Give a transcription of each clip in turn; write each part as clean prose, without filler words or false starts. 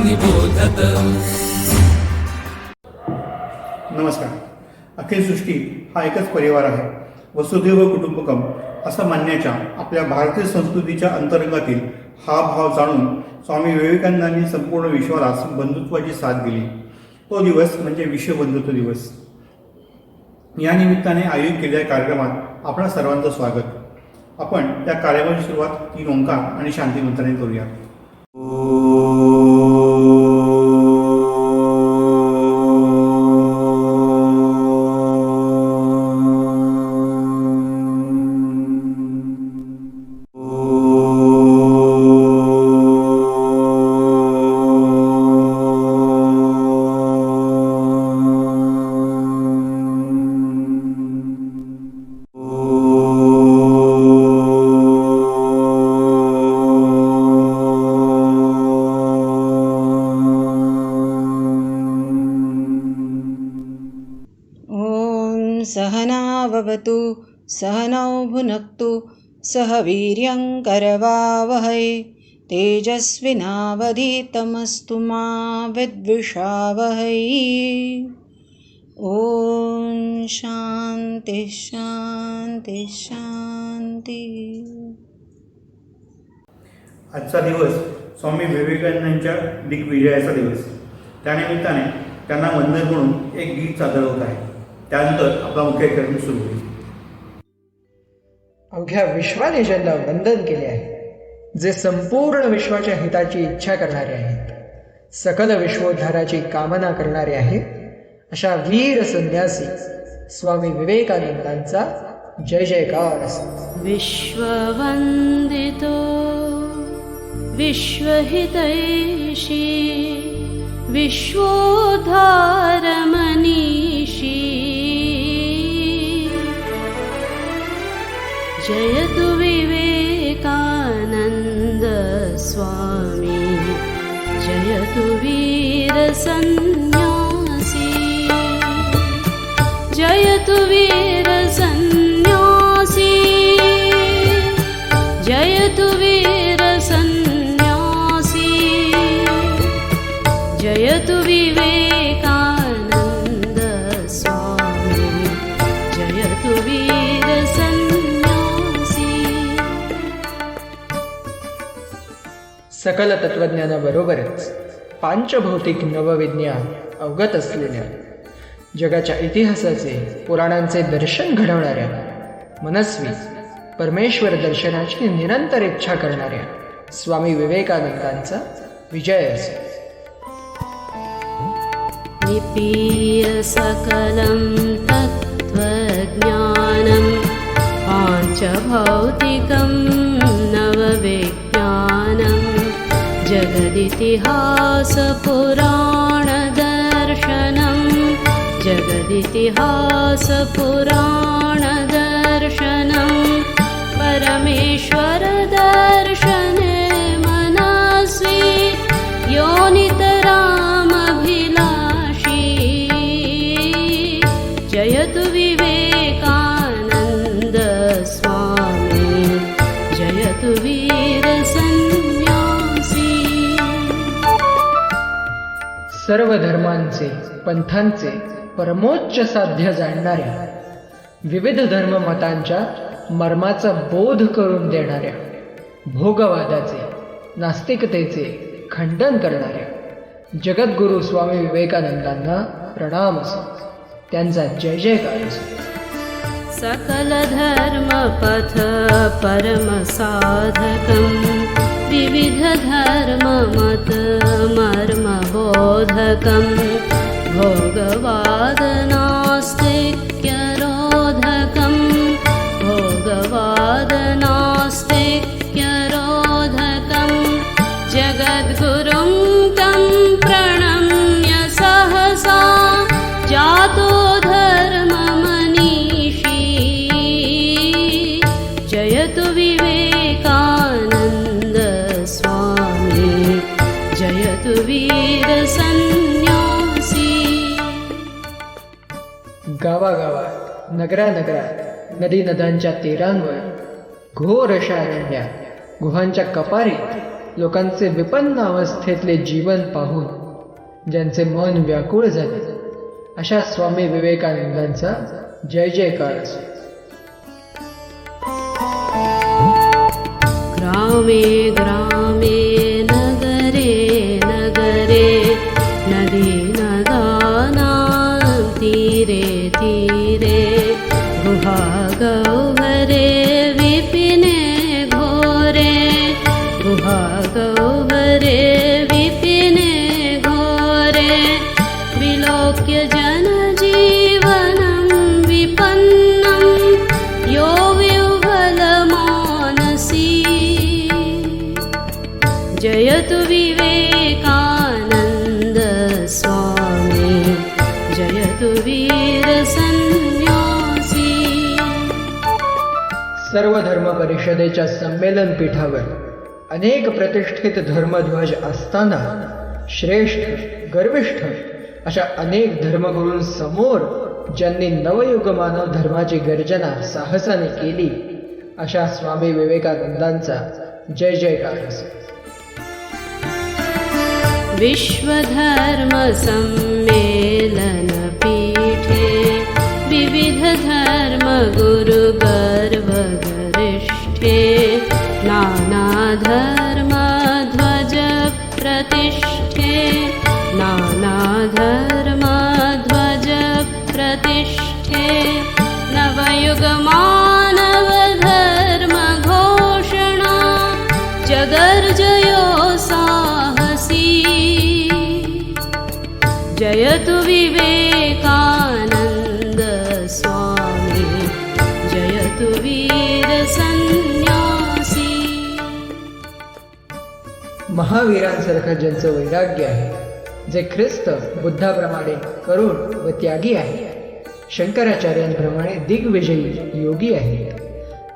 निबोधत। नमस्कार. अखिल सृष्टी हा एकच परिवार आहे. वसुधैव कुटुंबकम असं मानण्याच्या आपल्या भारतीय संस्कृतीच्या अंतर्गतातील हा भाव जाणून स्वामी विवेकानंदांनी संपूर्ण विश्वाला बंधुत्वाची साथ दिली. तो दिवस म्हणजे विश्व बंधुत्व दिवस. या निमित्ताने आयोजित केलेल्या कार्यक्रमात आपणा सर्वांचं स्वागत. आपण त्या कार्यक्रमाची सुरुवात 3 ओंकार आणि शांती मंत्राने करूया. सहनाववतु सहनौ भुनक्तु सह वीर्यङ्करवावहै तेजस्विनावधीतमस्तु मा विद्विषावहै. ॐ शान्ति शान्ति शान्ति. आजचा दिवस स्वामी विवेकानंदांच्या दिग्विजयाचा दिवस. त्यानिमित्ताने त्यांना वंदन म्हणून एक गीत सादर होत आहे. त्यानंतर आपला मुख्य कार्यक्रम सुरू होईल. अवघ्या विश्वाने ज्यांना वंदन केले आहे, जे संपूर्ण विश्वाच्या हिताची इच्छा करणारे आहेत, सकल विश्वोद्धाराची कामना करणारे आहेत, अशा वीर संन्यासी स्वामी विवेकानंदांचा जय जयकार असो. विश्ववंदितो विश्वहितैषी विश्वोद्धारमनीषी जयतु विवेकानंद स्वामी, जयतु वीर संन्यासी, जयतु वीर संन्यासी, जयतु वीर संन्यासी, जयतु विवेकानंद स्वामी, जयतु वीर संन्यासी. सकल तत्वज्ञानाबरोबरच पांचभौतिक नवविज्ञान अवगत असलेल्या, जगाच्या इतिहासाचे पुराणांचे दर्शन घडवणाऱ्या, मनस्वी परमेश्वर दर्शनाची निरंतर इच्छा करणाऱ्या स्वामी विवेकानंदांचा विजय असो. निपीय सकलं तत्त्वज्ञानं पाञ्चभौतिकं नवविज्ञानं जगदितिहासपुराणदर्शनं, जगदितिहासपुराणदर्शनं परमेश्वरदर्शने मनस्वी योनितरामभिलाषी. जयतु विवेकानंद स्वामी, जयतु वीर संन्यासी. सर्व धर्मांचे पंथांचे परमोच्च साध्य जाणणाऱ्या, विविध धर्ममतांच्या मर्माचा बोध करून देणाऱ्या, भोगवादाचे नास्तिकतेचे खंडन करणाऱ्या जगद्गुरु स्वामी विवेकानंदांना प्रणाम असो. त्यांचा जय जयकार असो. सकल धर्म पथ परम साधकं, विविध धर्म मत मर्म बोधकं, भोगवाद नास्तिक्य रोधकं, भोगवाद नास्तिक्य रोधकं, जगद्गुरुं तं प्रणम्य सहसा जातो धर्ममनीषी. जयतु विवेकानंद स्वामी, जयतु वीर संन्यासी. गावागावात, नगरानगरात, नदी नद्यांच्या तीरांवर, घोर अशा अरण्यात, गुहांच्या कपारीत, लोकांचे विपन्न अवस्थेतले जीवन पाहून ज्यांचे मन व्याकुळ झाले, अशा स्वामी विवेकानंदांचा जय जयकार असो. ग्रामे ग्रामे नगरे नगरे नदी नदानां तीरे तीरे गुहा गह्वरे विपिने घोरे गुहा गह्वरे विपिने घोरे विलोक्य जनजीवनं विपन्नं यो विह्वलमानसी जयतु विवेकानन्द स्वामी जयतु वीर संन्यासी. सर्व धर्म परिषदेच्या संमेलन पीठावर अनेक प्रतिष्ठित धर्मध्वज असताना श्रेष्ठ गर्विष्ठ अशा अनेक धर्मगुरूंसमोर ज्यांनी नवयुग मानव धर्माची गर्जना साहसाने केली, अशा स्वामी विवेकानंदांचा जय जयकार असो. विश्वधर्म सम्मेलन पीठे विविध धर्म गुरु गर्व गरिष्ठे नाना धर्म ध्वज प्रतिष्ठे नाना धर्म ध्वज प्रतिष्ठे नवयुग मानव धर्म घोषणा जगर्जयो साहसी जयतु विवेकानंद स्वामी जयतु वीर संन्यासी. महावीरांसारखं ज्यांचं वैराग्य आहे, जे ख्रिस्त बुद्धाप्रमाणे करुण व त्यागी आहे, शंकराचार्यांप्रमाणे दिग्विजयी योगी आहेत,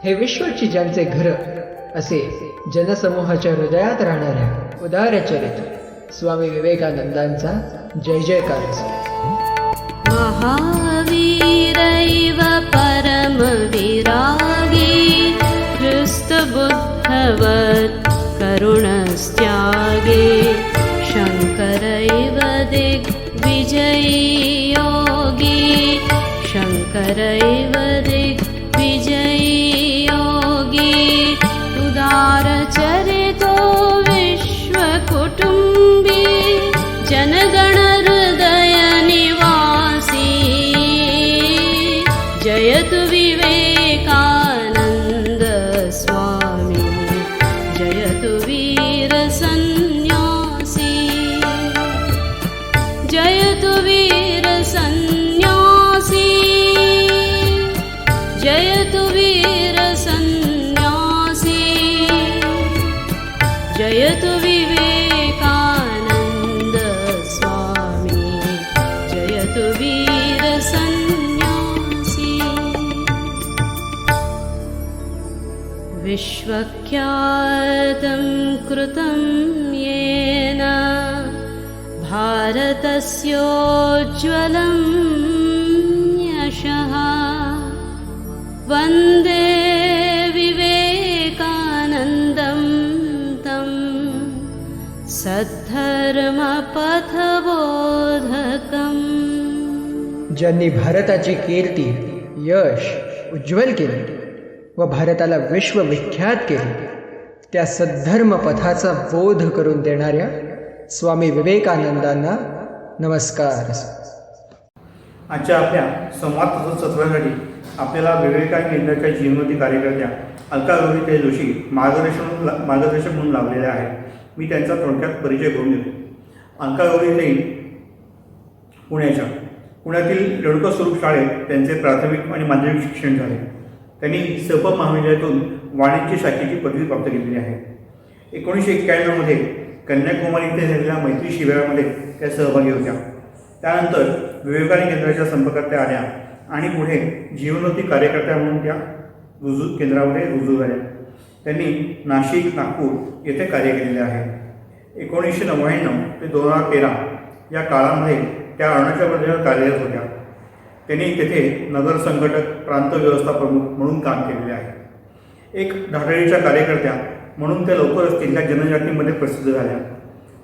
हे विश्वची ज्यांचे घर असे जनसमूहाच्या हृदयात राहणाऱ्या उदारचरित स्वामी विवेकानंदांचा जय जयकार असो. महावीरैव परमविरागी ख्रिस्तबुद्धवत् करुणस्त्यागी शङ्करैव दिग्विजयी योगी शङ्करैव दिग्विजयी योगी उदारचरितो विश्वकुटुम्बी जनगणहृदय निवासी जयतु विवेकानंद स्वामी जयतु वीर संन्यासी जयतु वीर संन्यासी जयतु वीर संन्यासी जयतु विवेकानंद स्वामी जयतु वीर संन्यासी. विश्वख्यातं कृतं येन भारतस्योज्ज्वलं यशः वन्दे विवेकानन्दं तं सद्धर्मपथबोधकम्. ज्यांनी भारताची कीर्ती यश उज्ज्वल केले व भारताला विश्वविख्यात केले, त्या सद्धर्म पथाचा बोध करून देणाऱ्या स्वामी विवेकानंदांना नमस्कार. आजच्या आपल्या संवाद सत्रासाठी आपल्याला विवेकानंद केंद्राच्या जीवनोती कार्यकर्त्या अलका गौरी जोशी मार्गदर्शक म्हणून लाभलेल्या आहेत. मी त्यांचा थोडक्यात परिचय करून देतो. अलका गौरी पुण्यातील रेणुका स्वरूप शाळेत त्यांचे प्राथमिक आणि माध्यमिक शिक्षण झाले. त्यांनी सप महाविद्यालयातून वाणिज्य शाखेची पदवी प्राप्त केलेली आहे. 1991मध्ये कन्याकुमारी इथे झालेल्या मैत्री शिबिरामध्ये त्या सहभागी होत्या. त्यानंतर विवेकानंद केंद्राच्या संपर्कात त्या आल्या आणि पुढे जीवनोती कार्यकर्त्या म्हणून त्या केंद्रामध्ये रुजू झाल्या. त्यांनी नाशिक नागपूर येथे कार्य केलेले आहे. 1999 ते 2013 या काळामध्ये त्या अरुणाचल प्रदेशात कार्यरत होत्या. त्यांनी तेथे नगर संघटक प्रांत व्यवस्था प्रमुख म्हणून काम केलेले आहे. एक ढाढळीच्या कार्यकर्त्या म्हणून त्या लवकरच तिथल्या जनजातीमध्ये प्रसिद्ध झाल्या.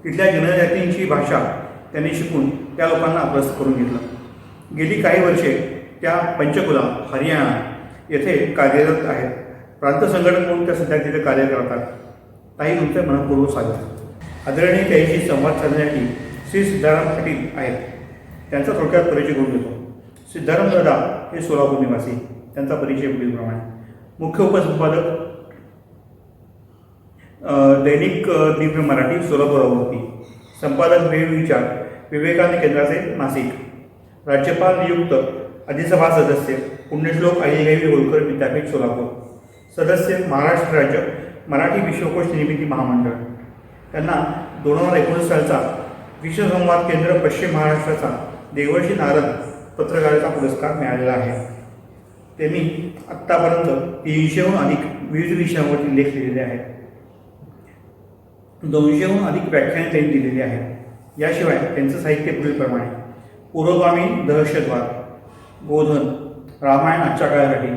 तिथल्या जनजातींची भाषा त्यांनी शिकून त्या लोकांना आपलंसं करून घेतलं. गेली काही वर्षे त्या पंचकुला हरियाणा येथे कार्यरत आहेत. प्रांत संघटक म्हणून त्या सध्या तिथे कार्य करतात. ताई, तुमचे मनपूर्वक स्वागत. आदरणीय त्याशी संवाद साधण्यासाठी श्री सिद्धाराम पाटील आहेत. त्यांचा थोडक्यात परिचय करून घेतो. सिद्धाराम दादा हे सोलापूर निवासी. त्यांचा परिचय पुढीलप्रमाणे. मुख्य उपसंपादक दैनिक दिव्य मराठी सोलापूर आवृत्ती. संपादक वेळ विचार विवेकानंद केंद्राचे नाशिक. राज्यपाल नियुक्त अधिसभा सदस्य पुण्यश्लोक अहिल्यादेवी होळकर विद्यापीठ सोलापूर. सदस्य महाराष्ट्र राज्य मराठी विश्वकोश निर्मिती महामंडळ. त्यांना 2019 सालचा विश्वसंवाद केंद्र पश्चिम महाराष्ट्राचा देवर्षी नारद पत्रकारिता पुरस्कार मिळालेला आहे. त्यांनी आत्तापर्यंत 300हून अधिक विविध विषयांवरती लेख लिहिलेले आहेत. 200हून अधिक व्याख्याने त्यांनी दिलेली आहेत. याशिवाय त्यांचं साहित्य पुढीलप्रमाणे: पुरोगामी दहशतवाद, गोधन, रामायण आजच्या काळासाठी,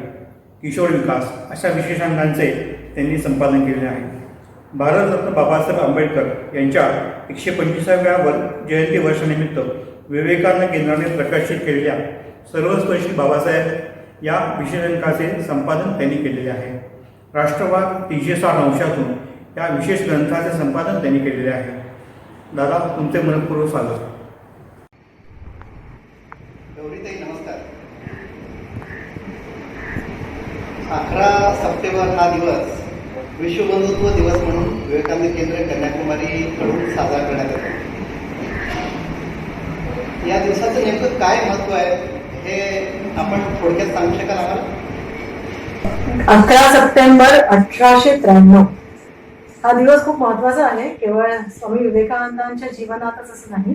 किशोर विकास अशा विशेषांकांचे त्यांनी संपादन केलेले आहे. भारतरत्न बाबासाहेब आंबेडकर यांच्या 125व्या जयंती वर्षानिमित्त विवेकानंद केंद्राने प्रकाशित केलेल्या सर्वस्पर्शी बाबासाहेब या विशेषांकाचे संपादन त्यांनी केलेले आहे. राष्ट्रवाद 360 अंशातून या विशेष ग्रंथाचे संपादन त्यांनी केलेले आहे. दादा, तुमचे मनपूर्वक स्वागत. गौरीताई, नमस्कार. 11 सप्टेंबर हा दिवस विश्व बंधुत्व दिवस म्हणून विवेकानंद केंद्र कन्याकुमारीकडून साजरा करण्यात येतो. या दिवसाचं नेमकं काय महत्त्व आहे हे आपण थोडक्यात सांगू शकाल आम्हाला? 11 सप्टेंबर 1893 हा दिवस खूप महत्वाचा आहे. केवळ स्वामी विवेकानंदांच्या जीवनातच असं नाही,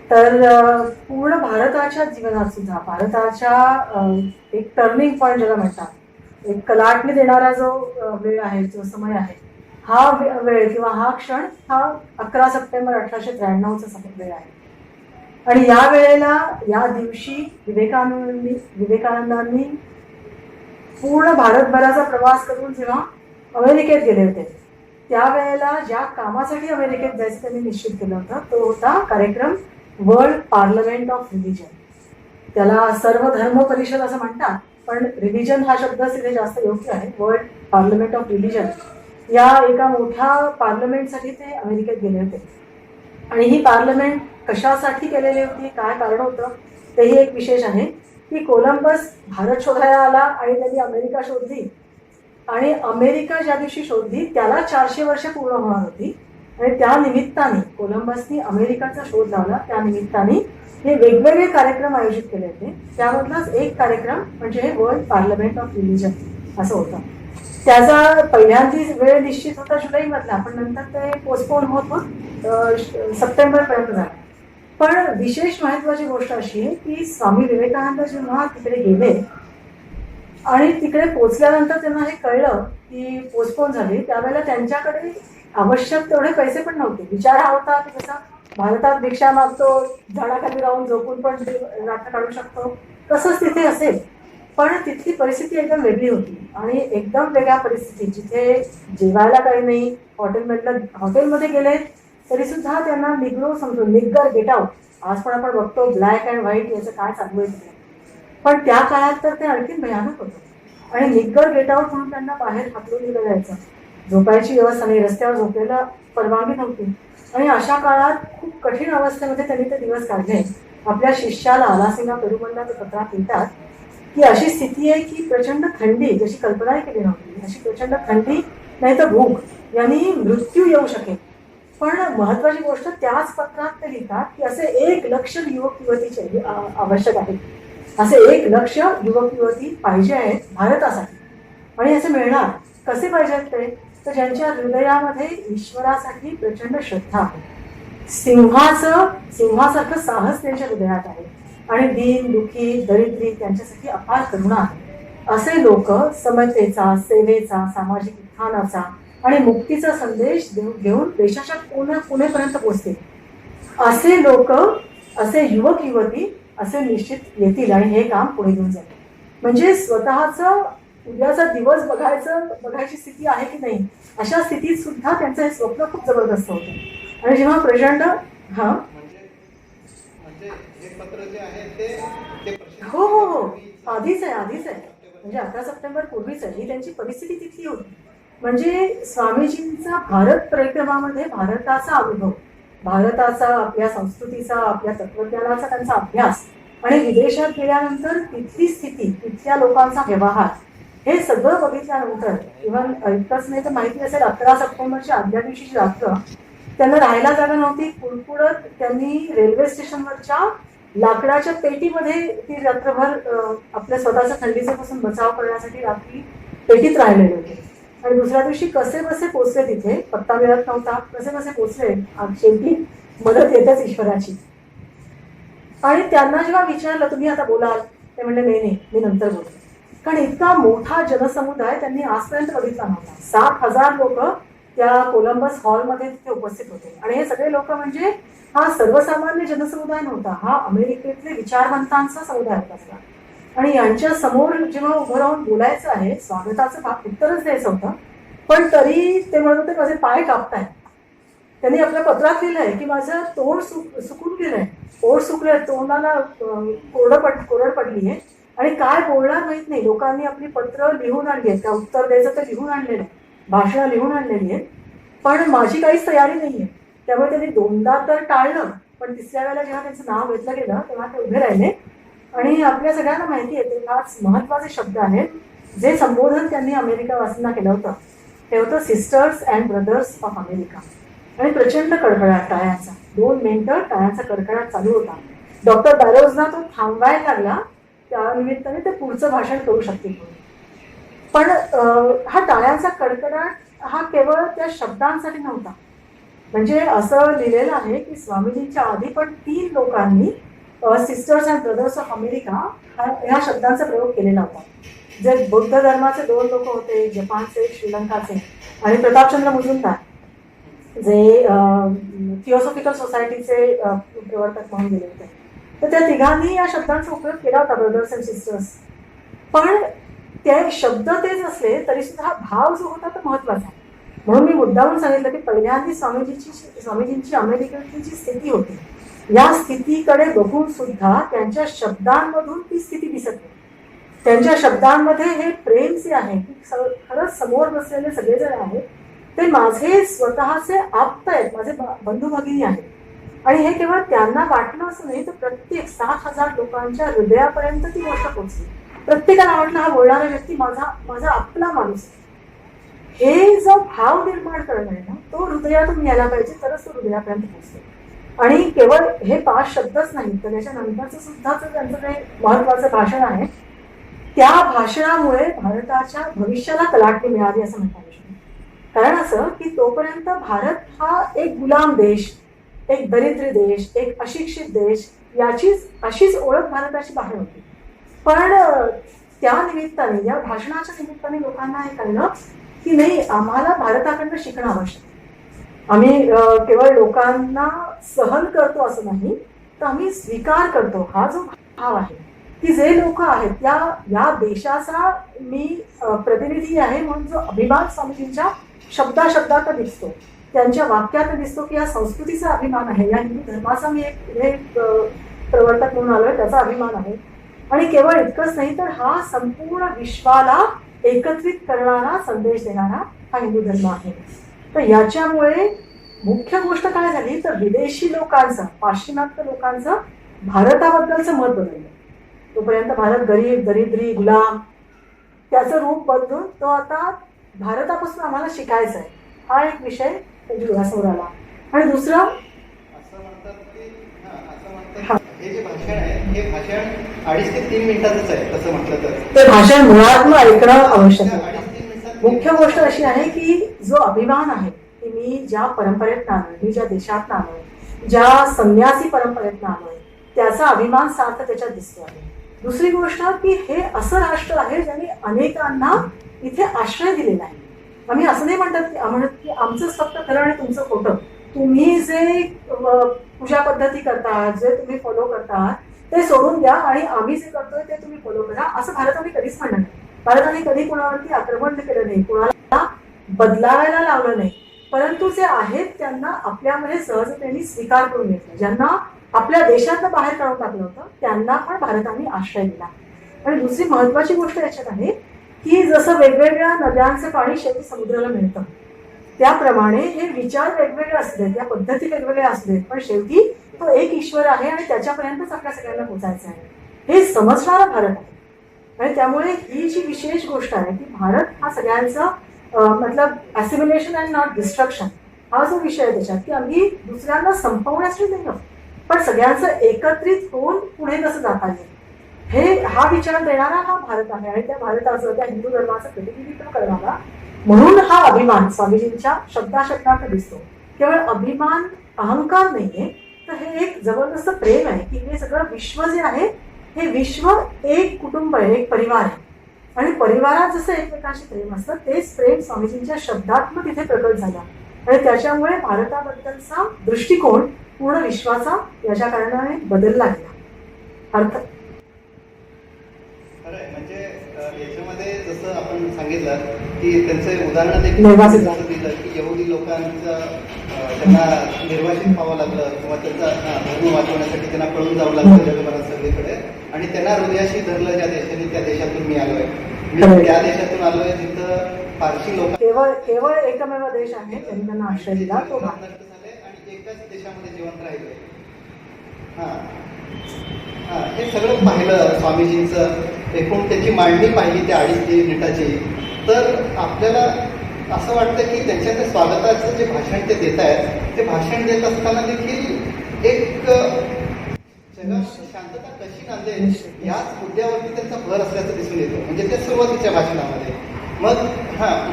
तर पूर्ण भारताच्या जीवनात सुद्धा भारताच्या एक टर्निंग पॉईंट ज्याला म्हणतात, एक कलाटणी देणारा जो वेळ आहे, जो समय आहे, हा वेळ किंवा हा क्षण हा 11 सप्टेंबर 1893चा वेळ आहे. आणि या वेळेला, या दिवशी विवेकानंदांनी पूर्ण भारतभराचा प्रवास करून जेव्हा अमेरिकेत गेले होते, त्यावेळेला ज्या कामासाठी अमेरिकेत जायचं त्यांनी निश्चित केलं होतं, तो होता कार्यक्रम वर्ल्ड पार्लमेंट ऑफ रिलिजन. त्याला सर्व धर्म परिषद असं म्हणतात, पण रिलिजन हा शब्द तिथे जास्त योग्य आहे. वर्ल्ड पार्लमेंट ऑफ रिलिजन या एका मोठ्या पार्लमेंटसाठी ते अमेरिकेत गेले होते. आणि ही पार्लमेंट कशासाठी केलेली होती, काय कारण होतं, तेही एक विशेष आहे की कोलंबस भारत शोधायला आला आणि त्यांनी अमेरिका शोधली. आणि अमेरिका ज्या दिवशी शोधली त्याला 400 वर्ष पूर्ण होणार होती. आणि त्या निमित्ताने कोलंबसनी अमेरिकाचा शोध लावला. त्या निमित्ताने हे वेगवेगळे कार्यक्रम आयोजित केले होते. त्यामधलाच एक कार्यक्रम म्हणजे हे वर्ल्ड पार्लमेंट ऑफ रिलिजन असं होतं. त्याचा पहिल्यांदी वेळ निश्चित होता जुलैमधला, पण नंतर ते पोस्टपोन होत होत सप्टेंबरपर्यंत झालं. पण विशेष महत्वाची गोष्ट अशी आहे की स्वामी विवेकानंद जेव्हा तिकडे गेले आणि तिकडे पोचल्यानंतर त्यांना हे कळलं की पोस्टपोन झाली, त्यावेळेला त्यांच्याकडे आवश्यक तेवढे पैसे पण नव्हते. विचार हा होता की जसा भारतात भिक्षा मागतो, झाडाखाली राहून झोपून पण नाटक काढू शकतो, तसंच तिथे असेल. पण तिथली परिस्थिती एकदम वेगळी होती आणि एकदम वेगळ्या परिस्थिती, जिथे जेवायला काही नाही, हॉटेलमध्ये गेले तरी सुद्धा त्यांना निग्रो समजून, निग्गर गेट आउट, आज पण आपण बघतो ब्लॅक अँड व्हाईट याचं काय चालू आहे तिथे, पण त्या काळात तर ते आणखीन भयानक होतं. आणि निग्गर गेट आउट म्हणून त्यांना बाहेर हाकलून दिलं जायचं. झोपायची व्यवस्था नाही, रस्त्यावर झोपायला परवानगी नव्हती. आणि अशा काळात खूप कठीण अवस्थेमध्ये त्यांनी ते दिवस काढले. आपल्या शिष्याला आलासिंगा पेरुमलला ते पत्रात लिहितात की अशी स्थिती आहे की प्रचंड थंडी, जशी कल्पनाही केली नव्हती, अशी प्रचंड थंडी नाही तर भूक यांनी मृत्यू येऊ शकेल. पण महत्वाची गोष्ट त्याच पत्रात ते लिहितात की असे 1 लक्ष युवक युवतीचे आवश्यक आहे, असे 1 लक्ष युवक युवती पाहिजे आहेत भारतासाठी. आणि असे मिळणार कसे पाहिजेत ते, तर ज्यांच्या हृदयामध्ये ईश्वरासाठी प्रचंड श्रद्धा आहे, सिंहासारखं साहस त्यांच्या हृदयात आहे आणि दीन दुःखी दरिद्री त्यांच्यासाठी अपार करुणा आहे. असे लोक समतेचा, सेवेचा, सामाजिक उत्थानाचा आणि मुक्तीचा संदेश घेऊन देशाच्या पुणेपर्यंत पोहोचतील. असे लोक, असे युवक युवती असे निश्चित येतील आणि हे काम पुढे घेऊन जातील. म्हणजे स्वतःचं उद्याचा दिवस बघायची स्थिती आहे की नाही, अशा स्थितीत सुद्धा त्यांचं हे स्वप्न खूप जबरदस्त होतं. आणि जेव्हा प्रचंड हा म्हणजे हे पत्र जे आहे ते हो हो हो आधीच आहे म्हणजे 11 सप्टेंबर पूर्वीच आहे. ही त्यांची परिस्थिती तिथली होती. म्हणजे स्वामीजींचा भारत परिक्रमामध्ये भारताचा अनुभव, भारताचा, आपल्या संस्कृतीचा, आपल्या तत्वज्ञानाचा त्यांचा अभ्यास आणि विदेशात गेल्यानंतर तिथली स्थिती, तिथल्या लोकांचा व्यवहार, हे सगळं बघितल्यानंतर इव्हन इतकंच नाही तर माहिती असेल 11 सप्टेंबरच्या आदल्या दिवशीची रात्र त्यांना राहायला जागा नव्हती. कुडकुडत त्यांनी रेल्वे स्टेशनवरच्या लाकडाच्या पेटीमध्ये ती रात्रभर आपल्या स्वतःच्या थंडीपासून बचाव करण्यासाठी रात्री पेटीत राहिलेले होते. आणि दुसऱ्या दिवशी कसे बसे पोचले, तिथे पत्ता मिळत नव्हता, कसे बसे पोचले, शेवटी मदत येतेच ईश्वराची. आणि त्यांना जेव्हा विचारलं तुम्ही आता बोलाल, ते म्हणले नाही मी नंतर बोलतो. कारण इतका मोठा जनसमुदाय त्यांनी आजपर्यंत बघितला नव्हता. 7,000 लोक त्या कोलंबस हॉलमध्ये तिथे उपस्थित होते. आणि हे सगळे लोक म्हणजे हा सर्वसामान्य जनसमुदाय नव्हता, हा अमेरिकेतले विचारवंतांचा समुदाय होता. आणि यांच्या समोर जेव्हा उभं राहून बोलायचं आहे, स्वागताचं उत्तरच द्यायचं होतं, पण तरी ते म्हणत होते माझे पाय कापताय. त्यांनी आपल्या पत्रात लिहिलंय की माझं तोंड सुकून गेलंय, ओठ सुकलंय, तोंडाला कोरड पडली आहे आणि काय बोलणार माहित नाही. लोकांनी आपली पत्र लिहून आणली आहेत, का उत्तर द्यायचं तर लिहून आणलेलं आहे, भाषणं लिहून आणलेली आहेत, पण माझी काहीच तयारी नाहीये. त्यामुळे त्यांनी 2दा तर टाळलं, पण तिसऱ्या वेळेला जेव्हा त्यांचं नाव घेतलं गेलं तेव्हा ते उभे राहिले. आणि आपल्या सगळ्यांना माहिती आहे ते फार महत्वाचे शब्द आहेत. जे संबोधन त्यांनी अमेरिकावासींना केलं होतं ते होतं sisters and brothers of America. आणि प्रचंड कडकडाट टाळ्यांचा, 2 मिनिटं टाळ्यांचा कडकडाट चालू होता. डॉक्टर बॅरोजना तो थांबवायला लागला, त्या निमित्ताने ते पुढचं भाषण करू शकतील. पण हा टाळ्यांचा कडकडाट हा केवळ त्या शब्दांसाठी नव्हता. म्हणजे असं लिहिलेलं आहे की स्वामीजींच्या आधी पण 3 लोकांनी sisters and brothers of America ह्या शब्दांचा प्रयोग केलेला होता. जे बौद्ध धर्माचे 2 लोक होते, जपानचे, श्रीलंकाचे, आणि प्रतापचंद्र मुजुमदार जे थिओसॉफिकल सोसायटीचे प्रवर्तक म्हणून गेले होते. तर त्या तिघांनी या शब्दांचा उपयोग केला होता, ब्रदर्स अँड सिस्टर्स. पण ते शब्द तेच असले तरी सुद्धा हा भाव जो होता तो महत्वाचा. म्हणून मी मुद्दामून सांगितलं की पहिल्यांदा स्वामीजींची अमेरिकेतली जी स्थिती होती, या स्थितीकडे बघून सुद्धा त्यांच्या शब्दांमधून ती स्थिती दिसत नाही. त्यांच्या शब्दांमध्ये हे प्रेम जे आहे की खरंच समोर बसलेले सगळेजण आहेत ते माझे स्वतःचे आप्त आहेत, माझे बंधू भगिनी आहेत. आणि हे केवळ त्यांना वाटलं असं नाही, तर प्रत्येक 7,000 लोकांच्या हृदयापर्यंत ती गोष्ट पोहोचली. प्रत्येकाला वाटलं हा बोलणारा व्यक्ती माझा आपला माणूस आहे. हे जो भाव निर्माण करणं आहे ना, तो हृदयातून यायला पाहिजे, तरच तो हृदयापर्यंत पोहोचतो. आणि केवळ हे 5 शब्दच नाही, तर त्याच्यानंतरचं सुद्धा त्यांचं काही महत्वाचं भाषण आहे. त्या भाषणामुळे भारताच्या भविष्याला कलाटणी मिळाली असं म्हणता येईल. कारण असं की तोपर्यंत भारत हा एक गुलाम देश, एक दरिद्री देश, एक अशिक्षित देश, अशीच ओळख भारताची बाहेर होती. पण त्या निमित्ताने, या भाषणाच्या निमित्ताने लोकांना हे कळलं की नाही, आम्हाला भारताकडनं शिकणं आवश्यक. आम्ही केवळ लोकांना सहन करतो असं नाही, तर आम्ही स्वीकार करतो. हा जो भाव आहे की जे लोक आहेत या देशाचा मी प्रतिनिधी आहे म्हणून जो अभिमान स्वामीजींच्या शब्दात दिसतो, त्यांच्या वाक्यात दिसतो की या संस्कृतीचा अभिमान आहे, या हिंदू धर्माचा मी एक प्रवर्तक म्हणून आलोय, त्याचा अभिमान आहे. आणि केवळ इतकंच नाही, तर हा संपूर्ण विश्वाला एकत्रित करणारा, संदेश देणारा हा हिंदू धर्म आहे. तर याच्यामुळे मुख्य गोष्ट काय झाली, तर विदेशी लोकांचं, पाश्चिमात्य लोकांचं भारताबद्दलचं मत बदललं. तोपर्यंत भारत गरीब, दरिद्री, गुलाम, त्याचं रूप बदलून तो आता भारतापासून आम्हाला शिकायचं आहे, हा एक विषय त्यांच्या डोळ्यासमोर आला. आणि दुसरं असं म्हणतात हे जे भाषण आहे, हे भाषण 2.5 ते 3 मिनिटाचंच आहे तसं म्हटलं तर. ते भाषण मुळात ऐकणं आवश्यक आहे. 2.5 ते 3 मिनिटात मुख्य गोष्ट अशी आहे की जो अभिमान आहे की मी ज्या परंपरेत आलोय, मी ज्या देशात आलोय, ज्या संन्यासी परंपरेत आलोय, त्याचा अभिमान सार्थ त्याच्यात दिसतो आहे. दुसरी गोष्ट की हे असं राष्ट्र आहे ज्यांनी अनेकांना इथे आश्रय दिलेला आहे. आम्ही असं नाही म्हणत की आमचंच फक्त खरं आणि तुमचं खोटं. तुम्ही जे पूजा पद्धती करता, जे तुम्ही फॉलो करता ते सोडून द्या आणि आम्ही जे करतोय ते तुम्ही फॉलो करा, असं भारताने कधीच म्हणत नाही. भारताने कधी कोणावरती आक्रमण केलं नाही, कोणाला बदलावायला लावलं नाही, परंतु जे आहेत त्यांना आपल्यामध्ये सहजतेने स्वीकार करून घेतलं. ज्यांना आपल्या देशातनं बाहेर काढून टाकलं होतं त्यांना पण भारताने आश्रय दिला. आणि दुसरी महत्वाची गोष्ट याच्यात आहे की जसं वेगवेगळ्या नद्यांचं पाणी शेवटी समुद्राला मिळतं, त्याप्रमाणे हे विचार वेगवेगळे असले, त्या पद्धती वेगवेगळ्या असले, पण शेवटी तो एक ईश्वर आहे आणि त्याच्यापर्यंतच आपल्या सगळ्यांना पोचायचं आहे हे समजणारा भारत आहे. आणि त्यामुळे ही जी विशेष गोष्ट आहे की भारत हा सगळ्यांचा मतलब ॲसिमिलेशन अँड नॉट डिस्ट्रक्शन हा जो विषय आहे त्याच्यात की अगदी दुसऱ्यांना संपवण्यासाठी नाही, पण सगळ्यांचं एकत्रित होऊन पुढे कसं जाता येईल हे हा विचार देणारा हा भारत आहे. आणि त्या भारताचं, त्या हिंदू धर्माचं प्रतिनिधित्व करणारा म्हणून हा अभिमान स्वामीजींच्या शब्दाशब्दात दिसतो. केवळ अभिमान अहंकार नाहीये, तर हे एक जबरदस्त प्रेम आहे की हे सगळं विश्व जे आहे हे विश्व एक कुटुंब आहे, एक परिवार आहे. आणि परिवारात जसं एकमेकांशी प्रेम असतं तेच प्रेम स्वामीजींच्या शब्दात्मक तिथे प्रकट झालं. आणि त्याच्यामुळे भारताबद्दलचा दृष्टिकोन पूर्ण विश्वाचा याच्या कारणाने बदलला गेला. अर्थ खरंय, म्हणजे याच्यामध्ये जसं आपण सांगितलं की त्यांचं उदाहरण देखील निर्वासित असं दिलं की यहुदी लोकांचं त्यांना निर्वासित व्हावं लागलं किंवा त्यांचा धर्म वाचवण्यासाठी त्यांना पळून जावं लागलं जगभरात सगळीकडे, आणि त्यांना हृदयाशी धरलं ज्या देशाने, त्या देशातून मी आलोय, मी त्या देशातून आलोय जिथं फारशी लोक केवळ एकमेव देश आहे त्यांनी त्यांना आश्रय दिला, तो भारत. नष्ट झाले आणि एकाच देशामध्ये जिवंत राहिले. हा हा हे सगळं पाहिलं स्वामीजींचं, एकूण त्याची मांडणी पाहिली त्या 2.5 मिनिटाची, तर आपल्याला असं वाटतं की त्यांच्या त्या स्वागताचं जे भाषण ते देत आहेत ते भाषण देत असताना देखील एक जगात शांतता कशी नांदेल याच मुद्द्यावरती त्यांचा भर असल्याचं दिसून येतं, म्हणजे त्या सुरुवातीच्या भाषणामध्ये. मग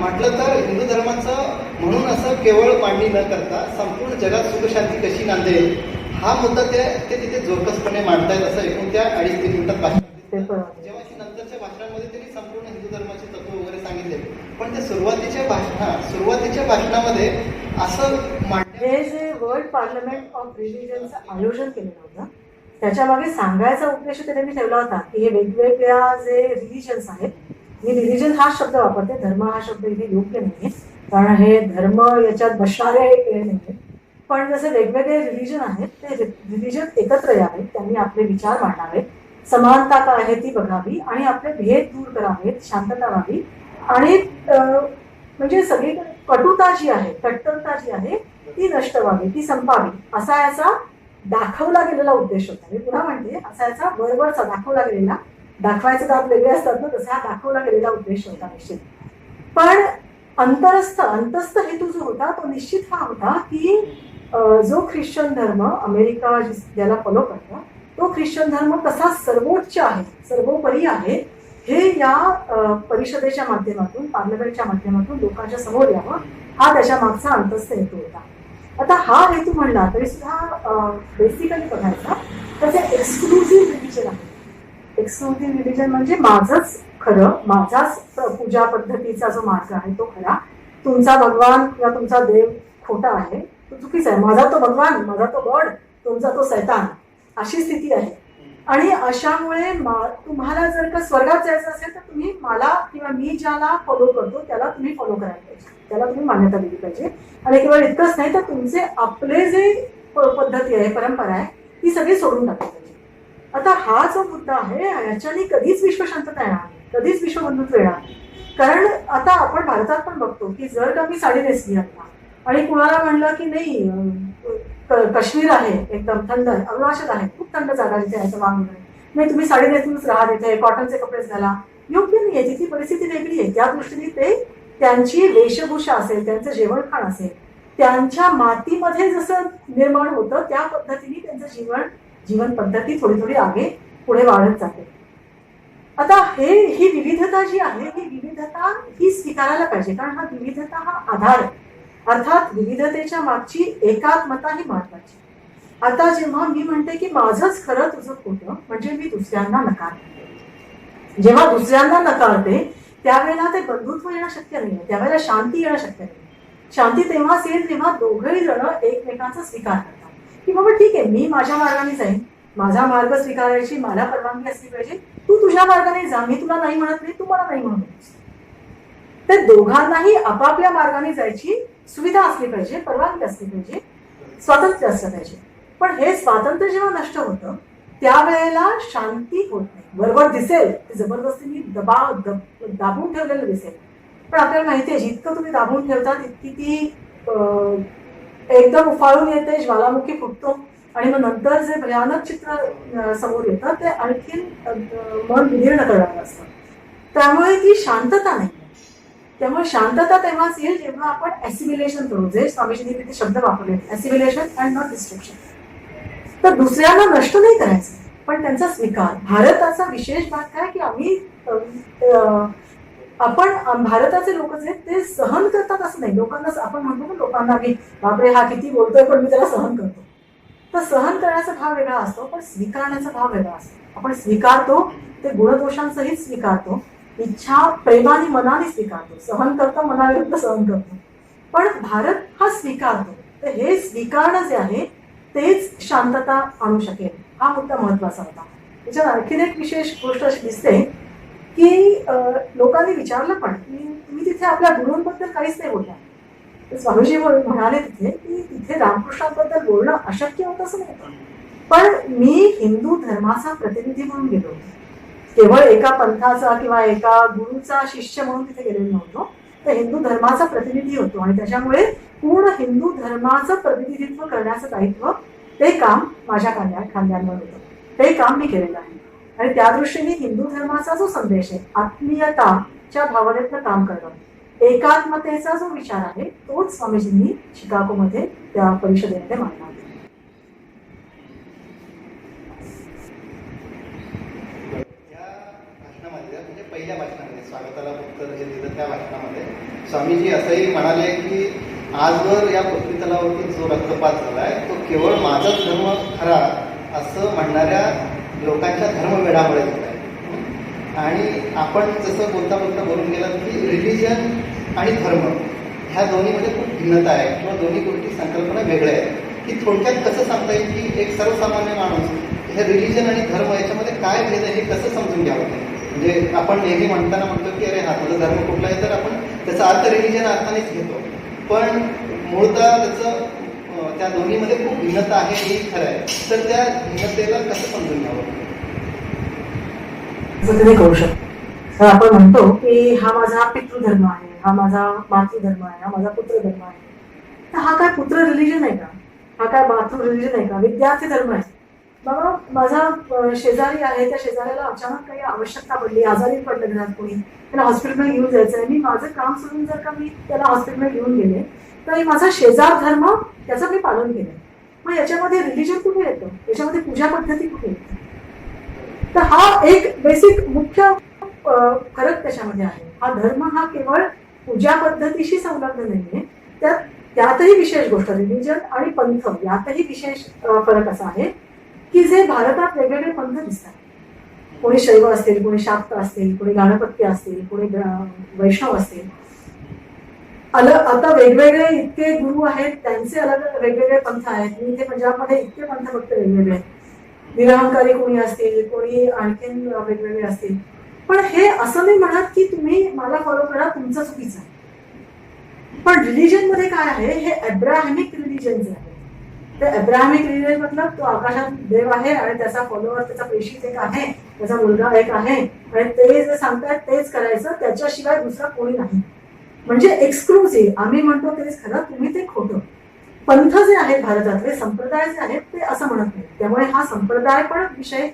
म्हटलं तर हिंदू धर्माचं म्हणून असं केवळ मांडणी न करता संपूर्ण जगात सुखशांती कशी नांदेल हा मुद्दा ते तिथे जोरकसपणे मांडतायत असं एकूण त्या 2.5-3 मिनिटात भाषण. जेव्हा की नंतरच्या भाषणामध्ये त्यांनी संपूर्ण हिंदू धर्माचे तत्व वगैरे सांगितले, पण त्या सुरुवातीच्या भाषणामध्ये असं हे जे वर्ल्ड पार्लमेंट ऑफ रिलिजनचं आयोजन केलेलं होतं त्याच्या मागे सांगायचा उद्देश त्यांनी ठेवला होता की हे वेगवेगळ्या जे रिलिजन्स आहेत, मी रिलिजन हा शब्द वापरते, धर्म हा शब्द इथे योग्य नाहीये कारण हे धर्म याच्यात बसणारे हे नाहीये, पण जसे वेगवेगळे रिलिजन आहेत ते रिलिजन एकत्र यावेत, त्यांनी आपले विचार मांडावेत, समानता काय आहे ती बघावी आणि आपले भेद दूर करावेत, शांतता व्हावी आणि म्हणजे सगळीकडे कटुता जी आहे, कट्टरता जी आहे ती नष्ट व्हावी, ती संपावी, असा याचा दाखवला गेलेला उद्देश होता. मी पुन्हा म्हणते असा याचा वरवरचा दाखवला गेलेला, दाखवायचे दात वेगळे असतात ना, तसा हा दाखवला गेलेला उद्देश होता निश्चित. पण अंतस्थ हेतू जो होता तो निश्चित हा होता की जो ख्रिश्चन धर्म अमेरिका ज्याला फॉलो करतो तो ख्रिश्चन धर्म कसा सर्वोच्च आहे, सर्वोपरी आहे, हे या परिषदेच्या माध्यमातून, पार्लमेंटच्या माध्यमातून लोकांच्या समोर यावं, हा त्याच्या मागचा अंतस्थ हेतू होता. आता हा हेतू म्हणला तरी सुद्धा बेसिकली बघायचा तर ते एक्सक्लुझिव्ह रिलिजन आहे. एक्सक्लुझिव्ह रिलिजन म्हणजे माझंच खरं, माझाच पूजा पद्धतीचा जो मार्ग आहे तो खरा, तुमचा भगवान किंवा तुमचा देव खोटा आहे, तो चुकीचा आहे, माझा तो भगवान, माझा तो गॉड, तुमचा तो सैतान, अशी स्थिती आहे. आणि अशामुळे तुम्हाला जर का स्वर्गात जायचं असेल तर तुम्ही मला किंवा मी ज्याला फॉलो करतो त्याला तुम्ही फॉलो करायला पाहिजे, त्याला तुम्ही मान्यता दिली पाहिजे. आणि केवळ इतकंच नाही तर तुमचे आपले जे पद्धती आहे, परंपरा आहे, ती सगळी सोडून टाकली पाहिजे. आता हा जो मुद्दा आहे याच्याने कधीच विश्वशांतता येणार नाही, कधीच विश्वबंधुत्व येणार नाही. कारण आता आपण भारतात पण बघतो की जर का मी साडी नेसली आता आणि कुणाला म्हणलं की नाही काश्मीर आहे एकदम थंड, अरुणाचल आहे खूप थंड जागा जिथे आहे वांग नाही, तुम्ही साडी नेसूनच राहा, तिथे कॉटनचे कपडेच घाला, योग्य नाही आहे, तिथली परिस्थिती वेगळी आहे. त्या दृष्टीने ते त्यांची वेशभूषा असेल, त्यांचं जेवणखाण असेल, त्यांच्या मातीमध्ये जसं निर्माण होतं त्या पद्धतीने त्यांचं जीवन पद्धती थोडी थोडी आगे पुढे वाढत जाते. आता ही विविधता जी आहे ही विविधता ही स्वीकारायला पाहिजे, कारण हा विविधता हा आधार आहे. अर्थात विविधतेच्या मागची एकात्मता ही महत्वाची. आता जेव्हा मी म्हणते की माझंच खरं तुझं खोटं म्हणजे मी दुसऱ्यांना नकारते. जेव्हा दुसऱ्यांना नकारते त्यावेळेला ते बंधुत्व येणं शक्य नाही, त्यावेळेला शांती येणं शक्य नाही. शांती तेव्हाच येईल जेव्हा दोघंही जण एकमेकांचा स्वीकार करतात की बाबा ठीक आहे, मी माझ्या मार्गाने जाईन, माझा मार्ग स्वीकारायची मला परवानगी असली पाहिजे. तू तुझ्या मार्गाने जा, मी तुला नाही म्हणत नाही, तू मला नाही म्हणत. ते दोघांनाही आपापल्या मार्गाने जायची सुविधा असली पाहिजे, परवानगी असली पाहिजे, स्वातंत्र्य असलं पाहिजे. पण हे स्वातंत्र्य जेव्हा नष्ट होतं त्यावेळेला शांती होत नाही. बरोबर दिसेल ते जबरदस्तीने दाबून ठेवलेलं दिसेल, पण आपल्याला माहिती आहे जितकं तुम्ही दाबून ठेवता तितकी ती एकदम उफाळून येते, ज्वालामुखी फुटतो आणि मग नंतर जे भयानक चित्र समोर येतं ते आणखीन मन विदीर्ण करणारं असतं. त्यामुळे ती शांतता नाही. त्यामुळे शांतता तेव्हाच येईल जेव्हा आपण ॲसिमिलेशन करू, जे स्वामीजींनी तिथे शब्द वापरले, ॲसिमिलेशन अँड नॉट डिस्ट्रक्शन. तर दुसऱ्यांना नष्ट नाही करायचं, पण त्यांचा स्वीकार. भारताचा विशेष भाग काय की आम्ही आपण भारताचे लोक जे ते सहन करतात असं नाही. लोकांना आपण म्हणतो लोकांना की बापरे हा किती बोलतोय पण मी त्याला सहन करतो. तर सहन करण्याचा भाव वेगळा असतो, पण स्वीकारण्याचा भाव वेगळा असतो. आपण स्वीकारतो ते गुणदोषांसहित स्वीकारतो, इच्छा प्रेमाने मनाने स्वीकारतो, सहन करतो मनाविरुद्ध सहन करतो. पण भारत हा स्वीकारतो. तर हे स्वीकारणं जे आहे तेच शांतता आणू शकेल, हा मुद्दा महत्वाचा होता. त्याच्यात आणखीन एक विशेष गोष्ट अशी दिसते की लोकांनी विचारलं पण की तुम्ही तिथे आपल्या गुरूंबद्दल काहीच नाही बोलला. स्वामीजी म्हणाले तिथे की तिथे रामकृष्णांबद्दल बोलणं अशक्य होतं असं नव्हतं, पण मी हिंदू धर्माचा प्रतिनिधी म्हणून गेलो होतो. केवळ एका पंथाचा किंवा एका गुरुचा शिष्य म्हणून तिथे गेलेलो नव्हतो, तर हिंदू धर्माचा प्रतिनिधी होतो आणि त्याच्यामुळे पूर्ण हिंदू धर्माचं प्रतिनिधित्व करण्याचं दायित्व ते काम माझ्या खांद्यांवर होतं. ते काम मी केलेलं आहे आणि त्या दृष्टीने हिंदू धर्माचा जो संदेश आहे, आत्मीयताच्या भावनेतनं काम करणं, एकात्मतेचा जो विचार आहे, तोच स्वामीजींनी शिकागोमध्ये त्या परिषदेमध्ये मांडला. म्हणजे पहिल्या भाषणामध्ये स्वागताला उत्तर जे दिलं त्या भाषणामध्ये स्वामीजी असंही म्हणाले की आजवर या पृथ्वीतलावरती जो रक्तपात झालाय तो केवळ माझाच धर्म खरा असं म्हणणाऱ्या लोकांच्या धर्मवेडामुळे झालाय. आणि आपण जसं बोलता बोलून गेलात की रिलिजन आणि धर्म ह्या दोन्हीमध्ये खूप भिन्नता आहे किंवा दोन्ही गोष्टी संकल्पना वेगळ्या आहेत, की थोडक्यात कसं सांगता येईल की एक सर्वसामान्य माणूस हे रिलिजन आणि धर्म याच्यामध्ये काय भेद आहे हे कसं समजून घ्यावं. म्हणजे आपण नेहमी म्हणताना म्हणतो की अरे हा तुझा धर्म कुठला आहे, तर आपण त्याचा अर्थ रिलिजन अर्थानेच घेतो, पण मूळतः त्याचं त्या दोन्हीमध्ये खूप भिन्नता आहे हे खरं आहे. तर त्या भिन्नतेला कसं समजून घ्यावं तुम्ही करू शकता. तर आपण म्हणतो की हा माझा पितृधर्म आहे, हा माझा मातृधर्म आहे, हा माझा पुत्रधर्म आहे. तर हा काय पुत्र रिलिजन आहे का, हा काय मातृ रिलिजन आहे का, विद्यार्थी धर्म आहे. बाबा माझा शेजारी आहे, त्या शेजाऱ्याला अचानक काही आवश्यकता पडली, आजारी पडलं घरात कोणी, त्याला हॉस्पिटलमध्ये घेऊन जायचं आहे, मी माझं काम सोडून जर का मी त्याला हॉस्पिटलमध्ये घेऊन गेले तर माझा शेजार धर्म त्याचं मी पालन केलं. मग याच्यामध्ये रिलिजन कुठे येतं, याच्यामध्ये पूजा पद्धती कुठे येते. तर हा एक बेसिक मुख्य फरक त्याच्यामध्ये आहे. हा धर्म हा केवळ पूजा पद्धतीशी संलग्न नाहीये, त्यातही विशेष गोष्ट रिलिजन आणि पंथ यातही विशेष फरक असा आहे की जे भारतात वेगवेगळे पंथ दिसतात. कोणी शैव असतील, कोणी शाक्त असतील, कोणी गाणपत्य असतील, कोणी वैष्णव असतील. आता वेगवेगळे इतके गुरु आहेत, त्यांचे अलग वेगवेगळे पंथ आहेत. मी इथे पंजाबमध्ये इतके पंथ फक्त वेगवेगळे आहेत. निरहंकारी कोणी असतील, कोणी आणखीन वेगवेगळे असतील. पण हे असं नाही म्हणत की तुम्ही मला फॉलो करा, तुमचं चुकीचं आहे. पण रिलिजन मध्ये काय आहे, हे अब्राहमिक रिलिजन जे आहे, ते अब्राहमिक रिलिजन मतलब तो आकाशात देव आहे आणि त्याचा फॉलोअर, त्याचा प्रेषित एक आहे, त्याचा मुलगा एक आहे आणि ते जे सांगतायत तेच करायचं, त्याच्याशिवाय दुसरा कोणी नाही. म्हणजे एक्सक्लुसिव्ह आम्ही म्हणतो तेच खरं, तुम्ही ते खोटं. पंथ जे आहेत भारतातले, संप्रदाय जे आहेत ते असं म्हणत नाही. त्यामुळे हा संप्रदाय पण विषय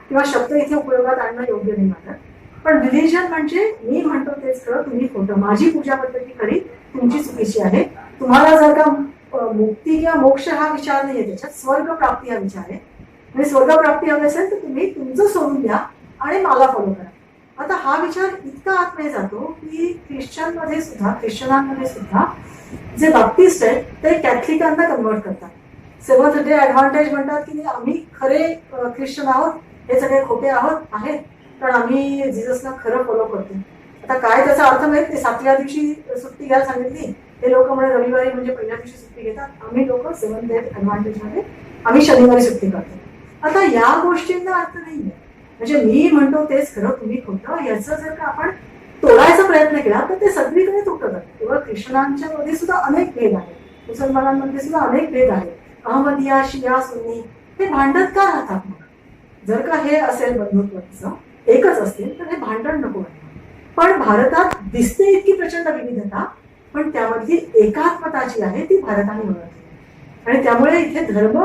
किंवा शब्द इथे उपयोगात आणणं योग्य नाही वाटत. पण रिलिजन म्हणजे मी म्हणतो तेच खरं, तुम्ही खोटं, माझी पूजा पद्धती खरी, तुमची चुकीची आहे. तुम्हाला जर का मुक्ती किंवा मोक्ष हा विचार नाहीये, त्याच्यात स्वर्ग प्राप्ती हा विचार आहे. म्हणजे स्वर्ग प्राप्ती हवी असेल तर तुम्ही तुमचं सोडून द्या आणि मला फॉलो करा. आता हा विचार इतका आतमध्ये जातो की ख्रिश्चनांमध्ये सुद्धा जे बाप्टिस्ट आहेत ते कॅथलिकांना कन्वर्ट करतात. सेव्हन्थ डे ऍडव्हान्टेज म्हणतात की आम्ही खरे ख्रिश्चन आहोत, हे सगळे खोटे आहेत, कारण आम्ही जिजसला खरं फॉलो करतो. आता काय त्याचा अर्थ माहित नाही. 7व्या दिवशी सुट्टी घ्यायला सांगितली, हे लोक म्हणजे रविवारी म्हणजे पहिल्या दिवशी सुट्टी घेतात. आम्ही लोक सेव्हन्थ डे ऍडव्हान्टेज मध्ये आम्ही शनिवारी सुट्टी करतो. आता या गोष्टींना अर्थ नाहीये. म्हणजे मी म्हणतो तेच खरं, तुम्ही खोटं, याचा जर का आपण तोडायचा प्रयत्न केला तर ते सगळीकडे तुटत आहे. केवळ ख्रिश्चनांच्या मध्ये सुद्धा अनेक भेद आहेत, मुसलमानांमध्ये सुद्धा अनेक भेद आहेत. अहमदिया, शिया, सुन्नी हे भांडत का राहतात? मग जर का हे असेल बंधुत्वाचं, एकच असतील, तर हे भांडण नको आहे. पण भारतात दिसते इतकी प्रचंड विविधता, पण त्यामधली एकात्मता जी आहे ती भारताने ओळखली आणि त्यामुळे इथे धर्म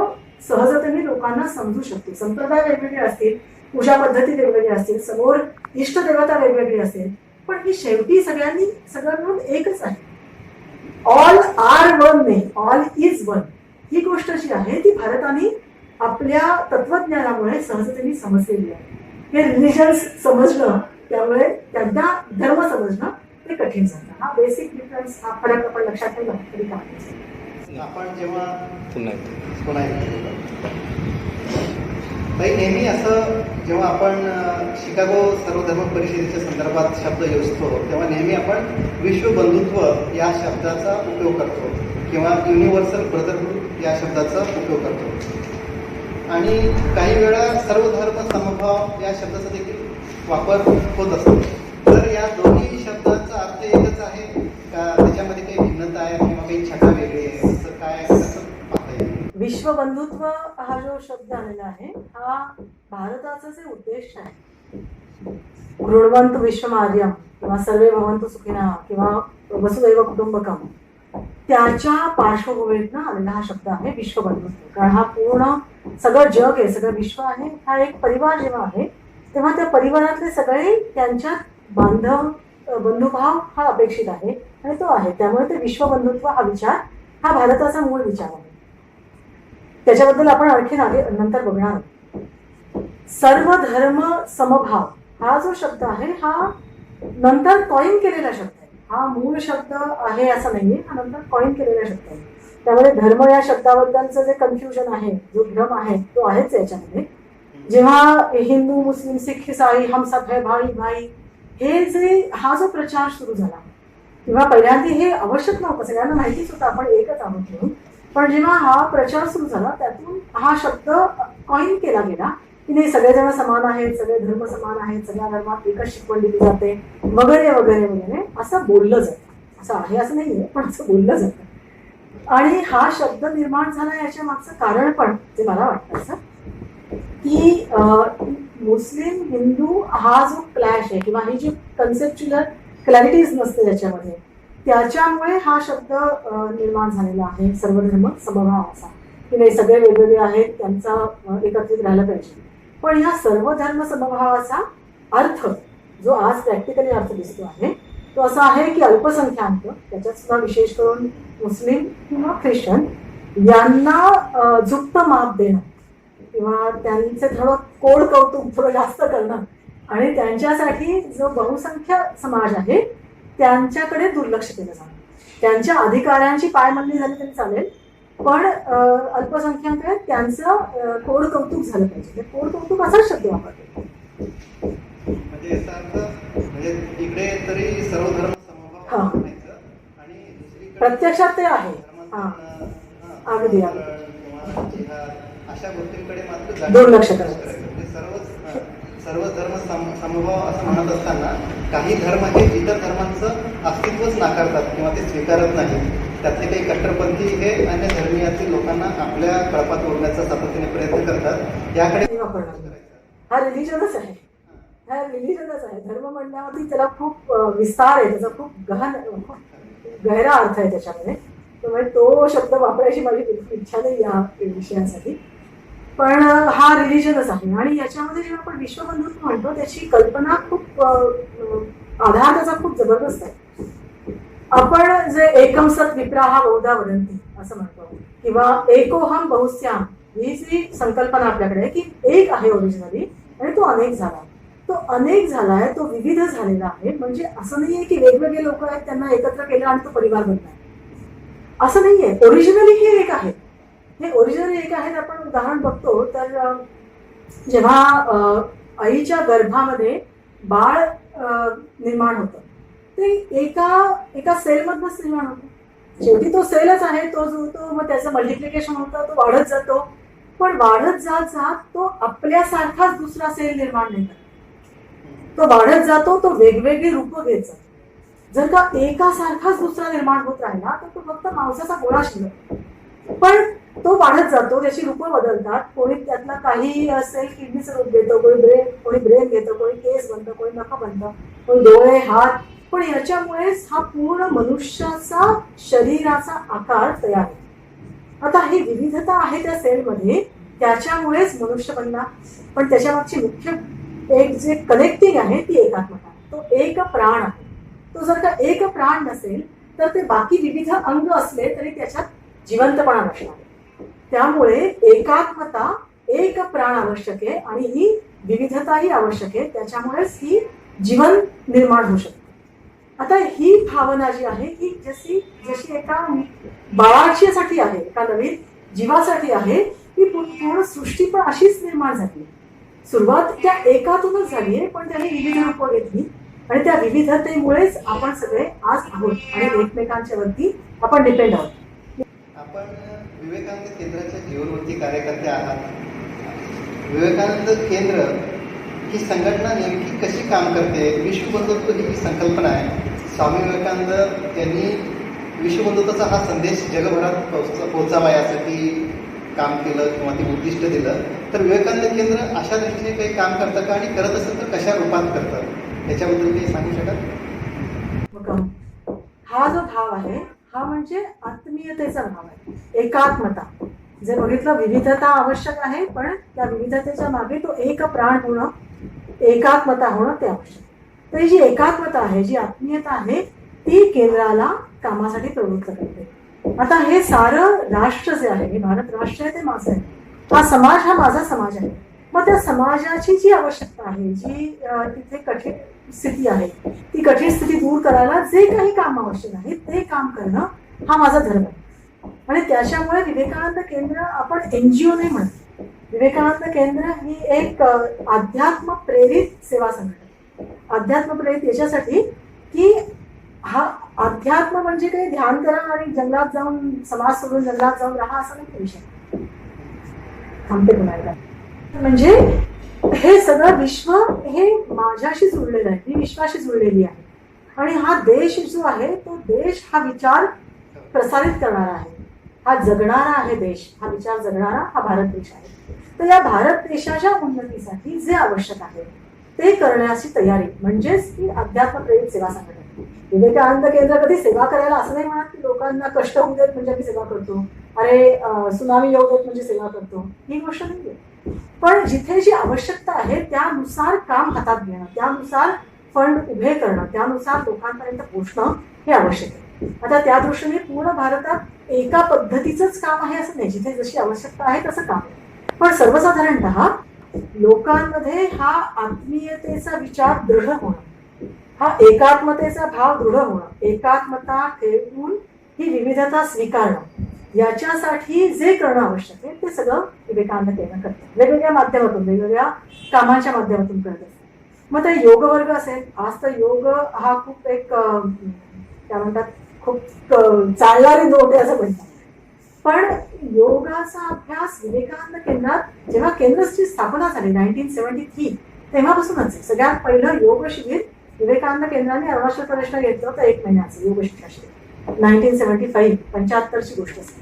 सहजतेने लोकांना समजू शकतो. संप्रदाय वेगवेगळे असतील, पूजा पद्धती वेगवेगळ्या असतील, समोर इष्ट देवता वेगवेगळी असेल, पण ही शेवटी सगळ्यांनी सगळं मिळून एकच आहे. ऑल आर वन नाही, ऑल इज वन. ही गोष्ट जी आहे ती भारताने आपल्या तत्वज्ञानामुळे सहजतेने समजलेली आहे. हे रिलिजन्स समजणं, त्यामुळे त्यांना धर्म समजणं ते कठीण झालं. हा बेसिक डिफरन्स, हा फरक आपण लक्षात ठेवला तरी काय. आपण जेव्हा पुन्हा ताई, नेहमी असं जेव्हा आपण शिकागो सर्वधर्म परिषदेच्या संदर्भात शब्द योजतो तेव्हा नेहमी आपण विश्वबंधुत्व या शब्दाचा उपयोग करतो किंवा युनिव्हर्सल ब्रदरहूड या शब्दाचा उपयोग करतो आणि काही वेळा सर्वधर्म समभाव या शब्दाचा देखील वापर होत असतो. तर या दोन्ही शब्दांचा अर्थ एकच आहे का, त्याच्यामध्ये काही भिन्नता आहे किंवा काही छटा वेगळी आहे, असं काय कसं पाहता येईल? विश्वबंधुत्व हा जो शब्द आलेला आहे हा भारताचा जे उद्देश आहे, गृण्वन्तु विश्वमार्यम किंवा सर्वे भवन्तु सुखिनः किंवा वसुदैव कुटुंबकम, त्याच्या पार्श्वभूमीतनं आलेला हा शब्द आहे विश्वबंधुत्व. कारण हा पूर्ण सगळं जग आहे, सगळं विश्व आहे, हा एक परिवार जेव्हा आहे तेव्हा त्या परिवारातले सगळे त्यांच्यात बंधुभाव हा अपेक्षित आहे आणि तो आहे. त्यामुळे ते विश्वबंधुत्व हा विचार हा भारताचा मूळ विचार आहे. त्याच्याबद्दल आपण आणखीन नंतर बघणार. सर्व धर्म समभाव हा जो शब्द आहे हा नंतर कॉइन केलेला शब्द आहे. हा मूळ शब्द आहे असं नाहीये, हा नंतर कॉइन केलेला शब्द आहे. त्यामुळे धर्म या शब्दाबद्दलचं जे कन्फ्युजन आहे, जो भ्रम आहे तो आहेच याच्यामध्ये. जेव्हा हिंदू, मुस्लिम, सिख, इसाई, हम सब है भाई भाई, हे जे हा जो प्रचार सुरू झाला तेव्हा पहिल्यांदा हे आवश्यक नव्हतं, सगळ्यांना माहितीच होतं आपण एकच आहोत म्हणून. पण जेव्हा हा प्रचार सुरू झाला त्यातून हा शब्द कॉइन केला गेला की नाही, सगळेजण समान आहेत, सगळे धर्म समान आहेत, सगळ्या धर्मात एकच शिकवण दिली जाते वगैरे वगैरे वगैरे असं बोललं जातं. असं आहे असं नाहीये, पण असं बोललं जातं. आणि हा शब्द निर्माण झाला याच्या मागचं कारण पण जे मला वाटतं असं की मुस्लिम हिंदू हा जो क्लॅश आहे किंवा ही जी कन्सेप्च्युलर क्लॅरिटीज नसते त्याच्यामध्ये, त्याच्यामुळे हा शब्द निर्माण झालेला आहे सर्वधर्म समभाव असा, की नाही सगळे वेगवेगळे आहेत, त्यांचा एकत्रित राहिलं पाहिजे. पण या सर्वधर्म समभावाचा अर्थ जो आज प्रॅक्टिकली अर्थ दिसतो आहे तो असा आहे की अल्पसंख्याक, त्याच्यात सुद्धा विशेष करून मुस्लिम किंवा ख्रिश्चन यांना झुकतं माप देणं किंवा त्यांचे थोडं कोड कौतुक थोडं जास्त करणं आणि त्यांच्यासाठी जो बहुसंख्य समाज आहे त्यांच्याकडे दुर्लक्ष केलं जाणं. त्यांच्या अधिकाऱ्यांची पायमल्ली झाली तरी चालेल, पण अल्पसंख्याक आहेत त्यांचं कोड कौतुक झालं पाहिजे. कोड कौतुक असाच शब्द वापरतो. म्हणजे याचा अर्थ म्हणजे इकडे तरी सर्वधर्म समभाव म्हणायचं आणि दुसरीकडे प्रत्यक्षात ते आहे. अगदी अशा गोष्टींकडे मात्र दुर्लक्ष करायचं. सर्व धर्म समभाव असं म्हणत असताना काही धर्म हे इतर धर्मांचं अस्तित्वच नाकारतात किंवा ते स्वीकारत नाही. त्यातले काही कट्टरपंथी हे अन्य धर्मीयातील लोकांना आपल्या कळपात ओढण्याचा सातत्याने प्रयत्न करतात. याकडे हा रिलिजनच आहे, हा रिलिजनच आहे. धर्म म्हणण्यावरती त्याला खूप विस्तार आहे, त्याचा खूप गहरा अर्थ आहे त्याच्यामध्ये. त्यामुळे तो शब्द वापरायची माझी बिलकुल इच्छा नाही या विषयासाठी. पण हा रिलिजनच आहे आणि याच्यामध्ये जेव्हा आपण विश्वबंधुत्व म्हणतो त्याची कल्पना खूप आधार त्याचा खूप जबरदस्त आहे. आपण जे एकम सत विप्राहा बहुधा वदंती असं म्हणतो किंवा एकोहम बहुस्याम, ही जी संकल्पना आपल्याकडे आहे की एक आहे ओरिजिनली आणि तो अनेक झाला. तो अनेक झालाय, तो विविध झालेला आहे. म्हणजे असं नाहीये की वेगवेगळे लोक आहेत त्यांना एकत्र केलं आणि तो परिवार बनला, असं नाहीये. ओरिजिनली हे एक आहे, हे ओरिजिनली एक आहेत. आपण उदाहरण बघतो तर जेव्हा आईच्या गर्भामध्ये बाळ निर्माण होतं ते एका सेलमधनंच निर्माण होतं. शेवटी तो सेलच आहे, तो जुळतो, मग त्याचं मल्टिप्लिकेशन होतं, तो वाढत जातो पण वाढत जात जात तो आपल्यासारखाच दुसरा सेल निर्माण नाही करत. तो वाढत जातो, तो वेगवेगळी रूपं घेत जातो. जर का एकासारखाच दुसरा निर्माण होत राहिला तर तो फक्त मांसाचा गोळा शिल्लक. पण तो वाढत जातो, त्याची रूपं बदलतात. कोणी त्यातला काही असेल किडनीचं रूप घेतं, कोणी ब्रेन घेतं, कोणी केस बनतं, कोणी नख बनतं, कोणी डोळे, हात. पण याच्यामुळेच हा पूर्ण मनुष्याचा शरीराचा आकार तयार होतो. आता ही विविधता आहे त्या सेलमध्ये, त्याच्यामुळेच मनुष्य बनला. पण त्याच्या मागची मुख्य एक जे कनेक्टिंग आहे ती एकात्मता. तो एक प्राण आहे. तो जर का एक प्राण नसेल तर ते बाकी विविध अंग असले तरी त्याच्यात जिवंतपणा नसणार. त्यामुळे एकात्मता, एक प्राण आवश्यक आहे आणि ही विविधताही आवश्यक आहे. त्याच्यामुळेच ही जीवन निर्माण होऊ शकते. आता ही भावना जी आहे ही जशी जशी एका बाळाच्यासाठी आहे, एका नवीन जीवासाठी आहे, ती पूर्ण सृष्टी पण अशीच निर्माण झाली. सुरुवात त्या एकातूनच झाली आहे, पण त्याने विविध रूपं घेतली आणि त्या विविधतेमुळेच आपण सगळे आज आहोत आणि एकमेकांच्या वरती आपण डिपेंड आहोत. आपण विवेकानंद केंद्राच्या जीवनवृत्ती कार्यकर्ते आहात. विवेकानंद केंद्र ही संघटना नेमकी कशी काम करते? विश्वबंधुत्व ही संकल्पना आहे. स्वामी विवेकानंद यांनी विश्वबंधुत्वाचा हा संदेश जगभरात पोहोचावा यासाठी काम केलं किंवा ते उद्दिष्ट दिलं. तर विवेकानंद केंद्र अशा दृष्टीने काही काम करतं का, आणि करत असेल तर कशा रूपात करतं, त्याच्याबद्दल काही सांगू शकाल? हा जो भाव आहे हा म्हणजे आत्मीयतेचा भाव आहे, एकात्मता. जे बघितलं, विविधता आवश्यक आहे, पण त्या विविधतेच्या मागे तो एक प्राण होणं, एकात्मता होणं ते आवश्यक. तर ही जी एकात्मता आहे, जी आत्मीयता आहे, ती केंद्राला कामासाठी प्रवृत्त करते. आता हे सारं राष्ट्र जे आहे, हे भारत राष्ट्र आहे, ते माझं आहे. हा समाज हा माझा समाज आहे. मग त्या समाजाची जी आवश्यकता आहे, जी तिथे कठीण स्थिती आहे, ती कठीण स्थिती दूर करायला जे काही काम आवश्यक आहे ते काम करणं हा माझा धर्म आहे. आणि त्याच्यामुळे विवेकानंद केंद्र आपण NGO नाही म्हणत. विवेकानंद केंद्र ही एक अध्यात्म प्रेरित सेवा संघटना. अध्यात्म प्रेरित याच्यासाठी की हा अध्यात्म म्हणजे काही ध्यान करा आणि जंगलात जाऊन, समाज सोडून जंगलात जाऊन राहा असं नाही विषय. थांबते म्हणायला म्हणजे हे सगळं विश्व हे माझ्याशी जुळलेलं आहे, मी विश्वाशी जुळलेली आहे. आणि हा देश जो आहे तो देश हा विचार प्रसारित करणारा आहे, हा जगणारा आहे देश. हा विचार जगणारा हा भारत देश आहे. तर या भारत देशाच्या उन्नतीसाठी जे आवश्यक आहे ते करण्याची तयारी म्हणजेच ही अध्यात्म प्रेरित सेवा संघटना. विवेकानंद केंद्र कधी सेवा करायला असं नाही म्हणत की लोकांना कष्ट होऊ देत म्हणजे आम्ही सेवा करतो, अरे सुनामी येऊ देत म्हणजे सेवा करतो, ही गोष्ट नाही. पण जिथे जी आवश्यकता आहे त्यानुसार काम हातात घेणं, त्यानुसार फंड उभे करणं, त्यानुसार लोकांपर्यंत पोहोचणं हे आवश्यक आहे. आता त्या दृष्टीने पूर्ण भारतात एका पद्धतीचंच काम आहे असं नाही, जिथे जशी आवश्यकता आहे तसं काम आहे. पण सर्वसाधारणतः लोकांमध्ये हा आत्मीयतेचा विचार दृढ होणं, हा एकात्मतेचा भाव दृढ होणं, एकात्मता ठेवून ही विविधता स्वीकारणं, याच्यासाठी जे करणं आवश्यक आहे ते सगळं विवेकानंद केंद्र करतं. वेगवेगळ्या माध्यमातून, वेगवेगळ्या कामाच्या माध्यमातून करत असतात. मग ते योग वर्ग असेल, आज तर योग हा खूप एक काय म्हणतात, खूप चालणारी नोट आहे असं म्हणतात. पण योगाचा अभ्यास विवेकानंद केंद्रात जेव्हा केंद्राची स्थापना झाली 1973 तेव्हापासूनच आहे. सगळ्यात पहिलं योग शिबिर विवेकानंद केंद्राने अरुणाचल प्रदेशला घेतलं होतं, 1 महिन्याचं योग शिक्षण शिबिर 1975, 75ची गोष्ट असते.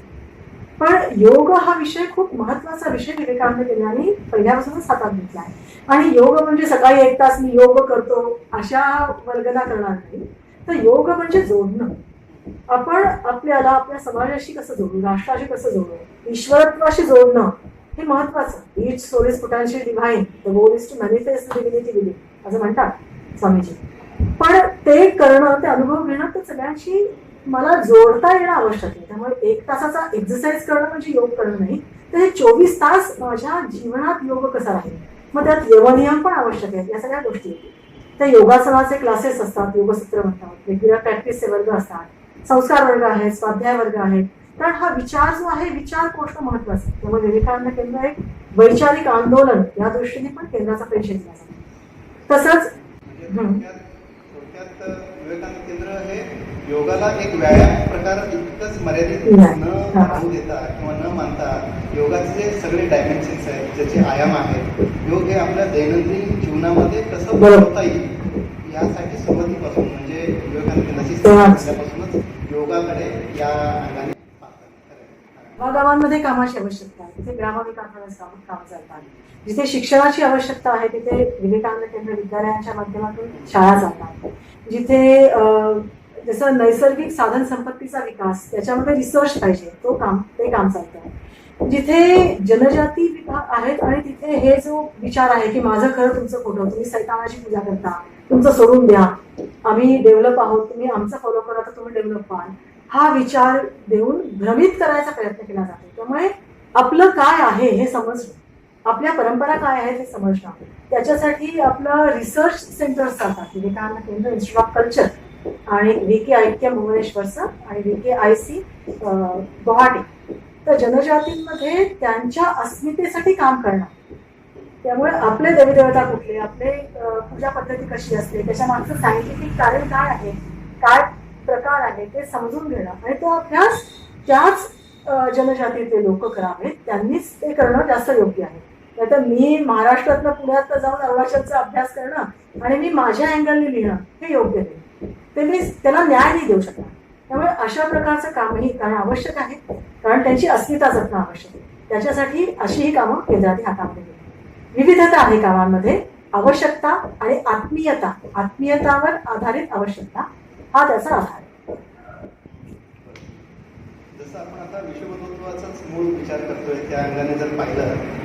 पण योग हा विषय खूप महत्वाचा विषय विवेकानंद केंद्राने पहिल्यापासूनच हातात घेतला आहे. आणि योग म्हणजे सकाळी 1 तास मी योग करतो अशा वर्गना करणार नाही. तर योग म्हणजे जोडणं. आपण आपल्याला आपल्या समाजाशी कसं जोडू, राष्ट्राशी कसं जोडू, ईश्वरत्वाशी जोडणं हे महत्वाचं. Each soul is potential divine, the goal is to manifest the divinity within असं म्हणतात स्वामीजी. पण ते करणं, ते अनुभव घेणं, तर सगळ्यांशी मला जोडता येणं आवश्यक आहे. त्यामुळे 1 तासाचा एक्सरसाइज करणं म्हणजे योग करणं नाही, तर हे 24 तास माझ्या जीवनात योग कसा राहील. मग त्यात यमनियम पण आवश्यक आहेत. या सगळ्या गोष्टी त्या योगासनाचे क्लासेस असतात, योगसत्र म्हणतात, वेगवेगळ्या प्रॅक्टिसचे वर्ग असतात, संस्कार वर्ग आहेत, स्वाध्याय वर्ग आहेत. कारण हा विचार जो आहे, विचार गोष्ट महत्वाचा आहे. त्यामुळे विवेकानंद केंद्र एक वैचारिक आंदोलन या दृष्टीने पण केंद्राचा परिचय दिला जातो. तसंच थोडक्यात विवेकानंद केंद्र हे योगाला एक व्यायाम प्रकार इतकंच मर्यादित नाही. न राहू देता किंवा न मानता योगाचे जे सगळे डायमेन्शन्स आहेत, ज्याचे आयाम आहेत, योग हे आपल्या दैनंदिन जीवनामध्ये कसं बरोबर. बनवता येईल यासाठी सुरुवातीपासून म्हणजे विवेकानंद केंद्राची तेव्हाच. स्थापना झाल्यापासूनच योगाकडे या अंगाने पाहतात. गावागावांमध्ये कामाची आवश्यकता आहे, तिथे ग्रामविकास काम चालतात. जिथे शिक्षणाची आवश्यकता आहे तिथे विवेकानंद केंद्र विद्यालयांच्या माध्यमातून शाळा चालतात. जिथे जसं नैसर्गिक साधन संपत्तीचा विकास त्याच्यामध्ये रिसर्च पाहिजे ते काम चालतं. जिथे जनजाती विभाग आहेत आणि तिथे हे जो विचार आहे की माझं खरं तुमचं खोटं, तुम्ही सैतानाची पूजा करता, तुमचं सोडून द्या, आम्ही डेव्हलप आहोत, तुम्ही आमचं फॉलो करा तर तुम्ही डेव्हलप व्हाल, हा विचार देऊन भ्रमित करायचा प्रयत्न केला जातो. त्यामुळे आपलं काय आहे हे समजणं, आपल्या परंपरा काय आहेत हे समजणं, त्याच्यासाठी आपलं रिसर्च सेंटर्स चालतात. विवेकानंद केंद्र इन्स्टिट्यूट ऑफ कल्चर आणि VK ऐक्य भुवनेश्वरचं आणि VKIC गुवाहाटी. तर जनजातींमध्ये त्यांच्या अस्मितेसाठी काम करणं, त्यामुळे आपले देवीदेवता कुठले, आपले पूजा पद्धती कशी असते, त्याच्या मागचं सायंटिफिक कारण काय आहे, काय प्रकार आहे ते समजून घेणं आणि तो अभ्यास त्याच जनजातीचे लोक करावेत, त्यांनीच ते करणं जास्त योग्य आहे. नाहीतर मी महाराष्ट्रातनं पुण्यात जाऊन अरुणाचलचा अभ्यास करणं आणि मी माझ्या अँगलने लिहिणं हे योग्य नाही, ते मी त्याला न्याय नाही देऊ शकणार. त्यामुळे अशा प्रकारचं कामही करणं आवश्यक आहे, कारण त्यांची अस्मिता जपणं आवश्यक आहे. त्याच्यासाठी अशी ही कामं केंद्राने हातामध्ये घेतली. विविधता आहे कामांमध्ये, आवश्यकता आणि आत्मीयतावर आधारित आवश्यकता हा त्याचा आधार आहे. जसं आपण आता विश्वबंधुत्वाचाच मूळ विचार करतोय त्या अंगाने जर पाहिलं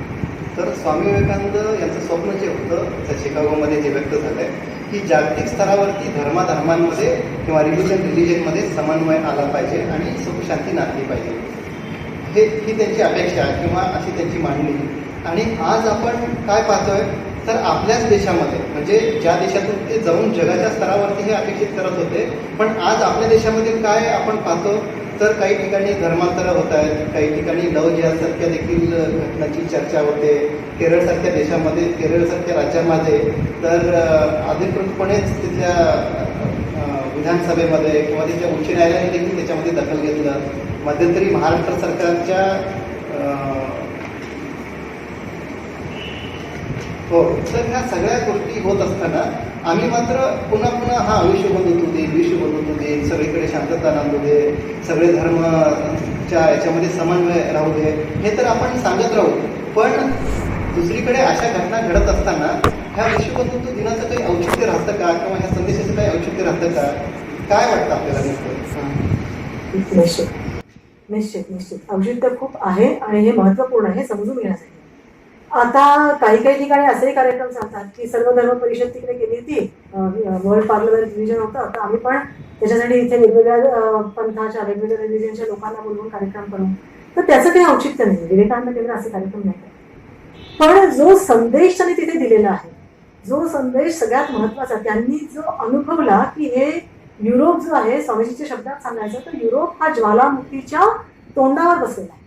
तर स्वामी विवेकानंद यांचं स्वप्न जे होतं त्या शिकागोमध्ये जे व्यक्त झालंय की जागतिक स्तरावरती धर्माधर्मांमध्ये किंवा रिलिजनमध्ये समन्वय आला पाहिजे आणि सुखशांती नांदली पाहिजे, ही त्यांची अपेक्षा किंवा अशी त्यांची मांडणी. आणि आज आपण काय पाहतोय तर आपल्याच देशामध्ये म्हणजे ज्या देशातून ते जाऊन जगाच्या स्तरावरती हे अपेक्षित करत होते, पण आज आपल्या देशामध्ये काय आपण पाहतो तर काही ठिकाणी धर्मांतरं होत आहेत, काही ठिकाणी लव जिहादसारख्या देखील घटनाची चर्चा होते. केरळसारख्या देशामध्ये, केरळसारख्या राज्यामध्ये तर अधिकृतपणेच तिथल्या विधानसभेमध्ये किंवा तिथल्या उच्च न्यायालयाने देखील त्याच्यामध्ये दखल घेतलं. मध्यंतरी महाराष्ट्र सरकारच्या हो, तर ह्या सगळ्या गोष्टी होत असताना आम्ही मात्र पुन्हा पुन्हा विश्वबंधुत्व देईल, सगळीकडे शांतता नांदू दे, सगळे धर्मच्या याच्यामध्ये समन्वय राहू दे, हे तर आपण सांगत राहू. पण दुसरीकडे अशा घटना घडत असताना ह्या विश्वबंधुत्व दिनाचं काही औचित्य राहतं का किंवा ह्या संदेशाचं काही औचित्य राहतं का, काय वाटतं आपल्याला नेमकं? निश्चित औचित्य खूप आहे आणि हे महत्त्वपूर्ण आहे समजून घेण्यासाठी. आता काही ठिकाणी असेही कार्यक्रम चालतात की सर्व धर्म परिषद तिकडे गेली होती, वर्ल्ड पार्लमेंट रिव्हिजन होतं, तर आम्ही पण त्याच्यासाठी इथे वेगवेगळ्या पंथाच्या वेगवेगळ्या रिव्हिजनच्या लोकांना बोलवून कार्यक्रम करू. तर त्याचं काही औचित्य नाही, विवेकानंद केंद्र असे कार्यक्रम नाही करत. पण जो संदेश त्यांनी तिथे दिलेला आहे, जो संदेश सगळ्यात महत्वाचा, त्यांनी जो अनुभवला की हे युरोप जो आहे, स्वामीजीच्या शब्दात सांगायचं तर युरोप हा ज्वालामुखीच्या तोंडावर बसलेला आहे.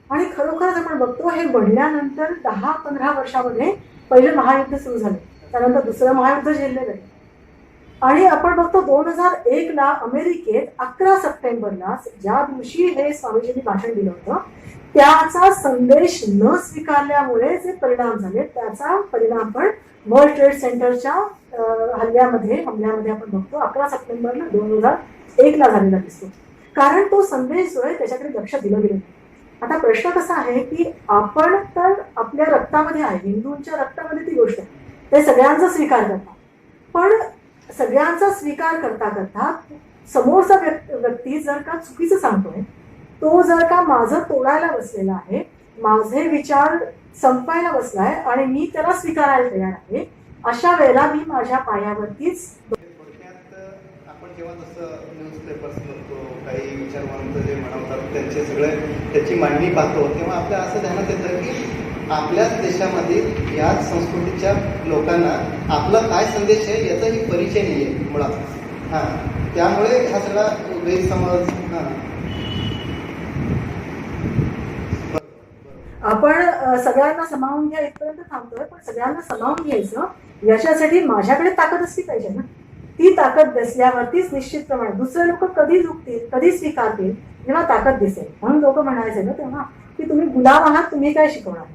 आणि खरोखरच आपण बघतो हे बढ़ल्यानंतर 10-15 वर्षामध्ये पहिलं महायुद्ध सुरू झालं, त्यानंतर दुसरं महायुद्ध झेललं गेलं. आणि आपण बघतो 2001ला अमेरिकेत 11 सप्टेंबरला ज्या दिवशी हे स्वामीजींनी भाषण दिलं होतं त्याचा संदेश न स्वीकारल्यामुळे जे परिणाम झाले त्याचा परिणाम पण वर्ल्ड ट्रेड सेंटरच्या हमल्यामध्ये आपण बघतो 11 सप्टेंबरला 2001ला झालेला दिसतो. कारण तो संदेश जो आहे त्याच्याकडे लक्ष दिलं गेलं नाही. आता प्रश्न कसा आहे की आपण तर आपल्या रक्तामध्ये आहे, हिंदूंच्या रक्तामध्ये ती गोष्ट आहे, ते सगळ्यांचा स्वीकार करतात. पण सगळ्यांचा स्वीकार करता करता समोरचा व्यक्ती जर का चुकीचं सांगतोय, तो जर का माझं तोडायला बसलेला आहे, माझे विचार संपायला बसलाय आणि मी त्याला स्वीकारायला तयार आहे, अशा वेळेला मी माझ्या पायावरतीच. आपण जेव्हा जसं न्यूजपेपर्स बघतो, काही विचारवंत जे म्हणतात त्याची मांडणी पाहतो, तेव्हा आपल्या असं ध्यानात येतं की आपल्याच देशामधील याच संस्कृतीच्या लोकांना आपला काय संदेश आहे याचाही परिचय नाही आहे मुळात. त्यामुळे हा सगळा गैरसमज. आपण सगळ्यांना सामावून घ्या इथपर्यंत थांबतोय, पण सगळ्यांना सामावून घ्यायचं याच्यासाठी माझ्याकडे ताकद असली पाहिजे ना. ती ताकद दिसल्यावरतीच निश्चितप्रमाणे दुसरे लोक कधी झुकतील, कधी स्वीकारतील, जेव्हा ताकद दिसेल. म्हणून लोक म्हणायचे ना तेव्हा की तुम्ही गुलाम आहात, तुम्ही काय शिकवणार.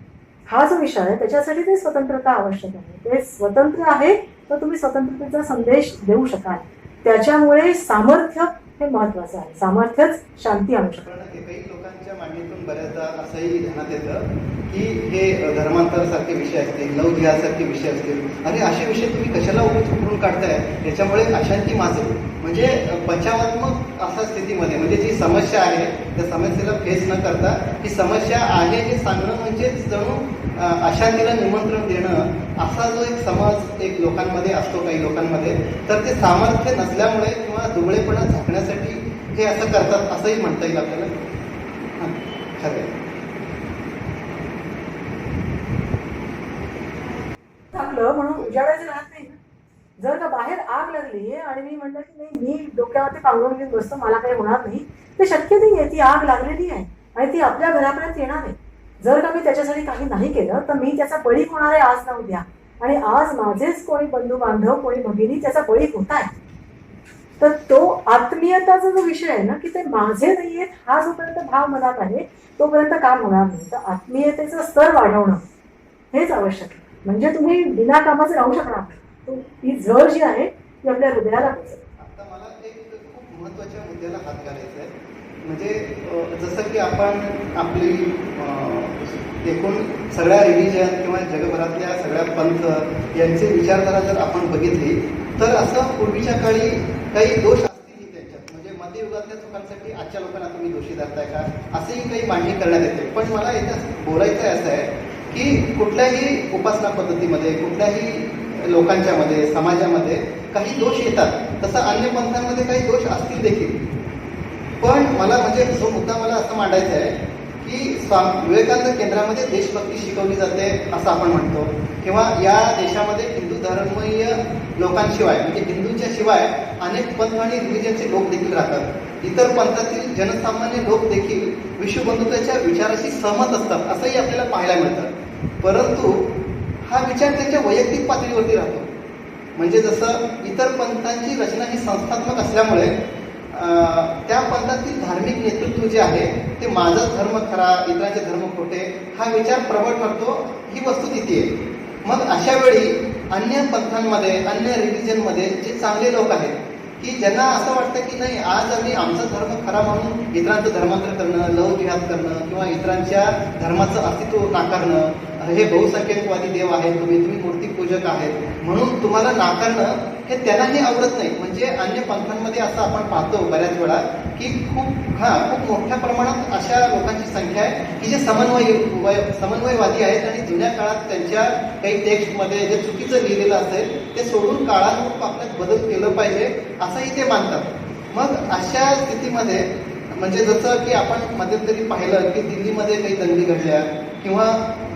हा जो विषय आहे त्याच्यासाठी ते स्वतंत्रता आवश्यक आहे. ते स्वतंत्र आहे तर तुम्ही स्वतंत्रतेचा संदेश देऊ शकाल. त्याच्यामुळे सामर्थ्य हे महत्वाचं आहे. सामर्थ्यच शांती आणू शकतं. पण काही लोकांच्या मांडणीतून बऱ्याचदा असंही ध्यानात येतं की हे धर्मांतर सारखे विषय असतील, लव जिहाद सारखे विषय असतील, आणि असे विषय तुम्ही कशाला उकरून काढताय, याच्यामुळे अशांती माजेल. म्हणजे बचावात्मक अशा स्थितीमध्ये म्हणजे जी समस्या आहे त्या समस्येला फेस न करता ही समस्या आहे हे सांगणं म्हणजे जणू अशांतीला निमंत्रण देणं, असा जो एक समज एक लोकांमध्ये असतो काही लोकांमध्ये, तर ते सामर्थ्य नसल्यामुळे किंवा दुबळेपणा झाकण्यासाठी हे असं करतात असंही म्हणता येईल आपल्याला. खरं थांबलं म्हणून उजाडायचं राहत नाही ना. जर का बाहेर आग लागली आणि मी म्हटलं की नाही मी डोक्यावरती पांघरून घेऊन बसतो, मला काही होणार नाही, ते शक्य नाही आहे. ती आग लागलेली आहे आणि ती आपल्या घरापर्यंत येणार आहे. जर का मी त्याच्यासाठी काही नाही केलं तर मी त्याचा बळी होणार आहे आज ना उद्या. आणि आज माझेच कोणी बंधू बांधव, कोणी भगिनी त्याचा बळी होत आहे. तर तो आत्मीयताचा जो विषय आहे ना की ते माझे नाहीये, हा जोपर्यंत भाव मनात आहे तोपर्यंत काम होणार नाही. तर आत्मीयतेचं स्तर वाढवणं हेच आवश्यक आहे. म्हणजे तुम्ही बिना कामाचे राहू शकणार नाही. ही झळ जी आहे ती आपल्या हृदयाला पोचेल. आता मला एक खूप महत्त्वाच्या मुद्द्याला हात घालायचा आहे. म्हणजे जसं की आपण आपली एकूण सगळ्या रिलिजन किंवा जगभरातल्या सगळ्या पंथ यांची विचारधारा जर आपण बघितली तर असं पूर्वीच्या काळी काही दोष असतील त्यांच्यात. म्हणजे मध्ययुगातल्या चुकांसाठी आजच्या लोकांना तुम्ही दोषी धरताय का, असेही काही मांडणी करण्यात येते. पण मला याच्यात बोलायचं असं आहे की कुठल्याही उपासना पद्धतीमध्ये, कुठल्याही लोकांच्या मध्ये, समाजामध्ये काही दोष येतात. तसं अन्य पंथांमध्ये काही दोष असतील देखील. पण मला म्हणजे जो मुद्दा मला असं मांडायचा आहे की विवेकानंद केंद्रामध्ये देशभक्ती शिकवली जाते असं आपण म्हणतो, किंवा या देशामध्ये हिंदू धर्मीय लोकांशिवाय म्हणजे हिंदूंच्या शिवाय अनेक पंथ आणि रिलिजनचे लोक देखील राहतात. इतर पंथातील जनसामान्य लोक देखील विश्वबंधुत्वाच्या विचाराशी सहमत असतात असंही आपल्याला पाहायला मिळतं. परंतु हा विचार त्यांच्या वैयक्तिक पातळीवरती राहतो. म्हणजे जसं इतर पंथांची रचना ही संस्थात्मक असल्यामुळे त्या पंथातील धार्मिक नेतृत्व जे आहे ते माझाच धर्म खरा, इतरांचे धर्म खोटे, हा विचार प्रबळ ठरतो. ही वस्तुस्थिती आहे. मग अशा वेळी अन्य पंथांमध्ये, अन्य रिलिजनमध्ये जे चांगले लोक आहेत की ज्यांना असं वाटतं की नाही आज आम्ही आमचा धर्म खरा म्हणून इतरांचं धर्मांतर करणं, लव जिहाद करणं किंवा इतरांच्या धर्माचं अस्तित्व नाकारणं, हे बहुसंख्यकवादी देव आहेत, तुम्ही मूर्तीपूजक आहेत म्हणून तुम्हाला नाकारणं हे त्यांनाही आवडत नाही. म्हणजे अन्य पंथांमध्ये असं आपण पाहतो बऱ्याच वेळा की खूप मोठ्या प्रमाणात अशा लोकांची संख्या आहे की जे समन्वयवादी आहेत आणि जुन्या काळात त्यांच्या काही टेक्स्टमध्ये जे चुकीचं लिहिलेलं असेल ते सोडून काळानुरूप आपल्यात बदल केलं पाहिजे असंही ते मानतात. मग अशा स्थितीमध्ये म्हणजे जसं की आपण मध्यंतरी पाहिलं की दिल्लीमध्ये काही दंगली घडल्या किंवा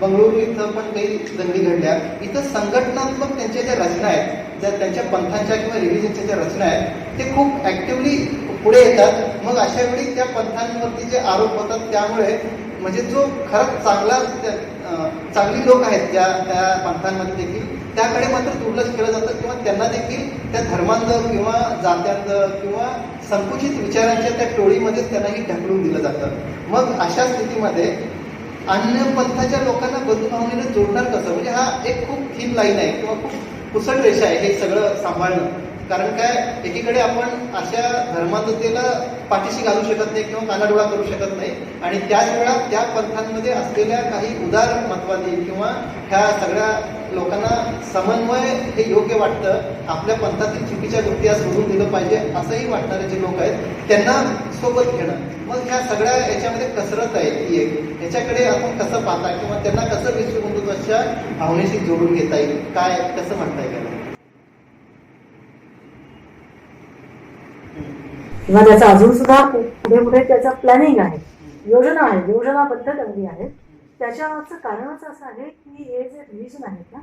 बंगळुरू इथं पण काही दंगली घडल्या. इथं संघटनात्मक त्यांच्या ज्या रचना आहेत, ज्या त्यांच्या पंथांच्या किंवा रिलिजनच्या ज्या रचना आहेत ते खूप ॲक्टिव्हली पुढे येतात. मग अशा वेळी त्या पंथांवरती जे आरोप होतात त्यामुळे म्हणजे जो खरंच चांगली लोक आहेत ज्या त्या पंथांमध्ये देखील त्याकडे मात्र दुर्लक्ष केलं जातं किंवा त्यांना देखील त्या धर्मांध किंवा जात्यांध किंवा संकुचित विचारांच्या त्या टोळीमध्ये त्यांनाही ढकलून दिलं जातं. मग अशा स्थितीमध्ये अन्य पंथाच्या लोकांना बंधुभावनेने जोडणार कसं? म्हणजे हा एक खूप थिन लाईन आहे किंवा खूप पुसट रेषा आहे हे सगळं सांभाळणं. कारण काय, एकीकडे आपण अशा धर्मांधतेला पाठीशी घालू शकत नाही किंवा कानाडोळा करू शकत नाही आणि त्याच वेळा त्या पंथांमध्ये असलेल्या काही उदार मतवादी किंवा ह्या सगळ्या लोकांना समन्वय हे योग्य वाटतं, आपल्या पंथातील चुकीच्या गोष्टी सोडून दिलं पाहिजे असंही वाटणारे जे लोक आहेत त्यांना सोबत घेणं. मग ह्या सगळ्या याच्यामध्ये कसरत आहे ती एक. ह्याच्याकडे आपण कसं पाहता किंवा त्यांना कसं विश्वबंधुत्वाच्या भावनेशी जोडून घेता येईल, काय कसं म्हणता येईल? किंवा त्याचा अजून सुद्धा पुढे पुढे त्याचं प्लॅनिंग आहे, योजना आहे, योजनाबद्ध करणी आहे. त्याच्या मागचं कारणच असं आहे की हे जे रिलिजन आहेत ना,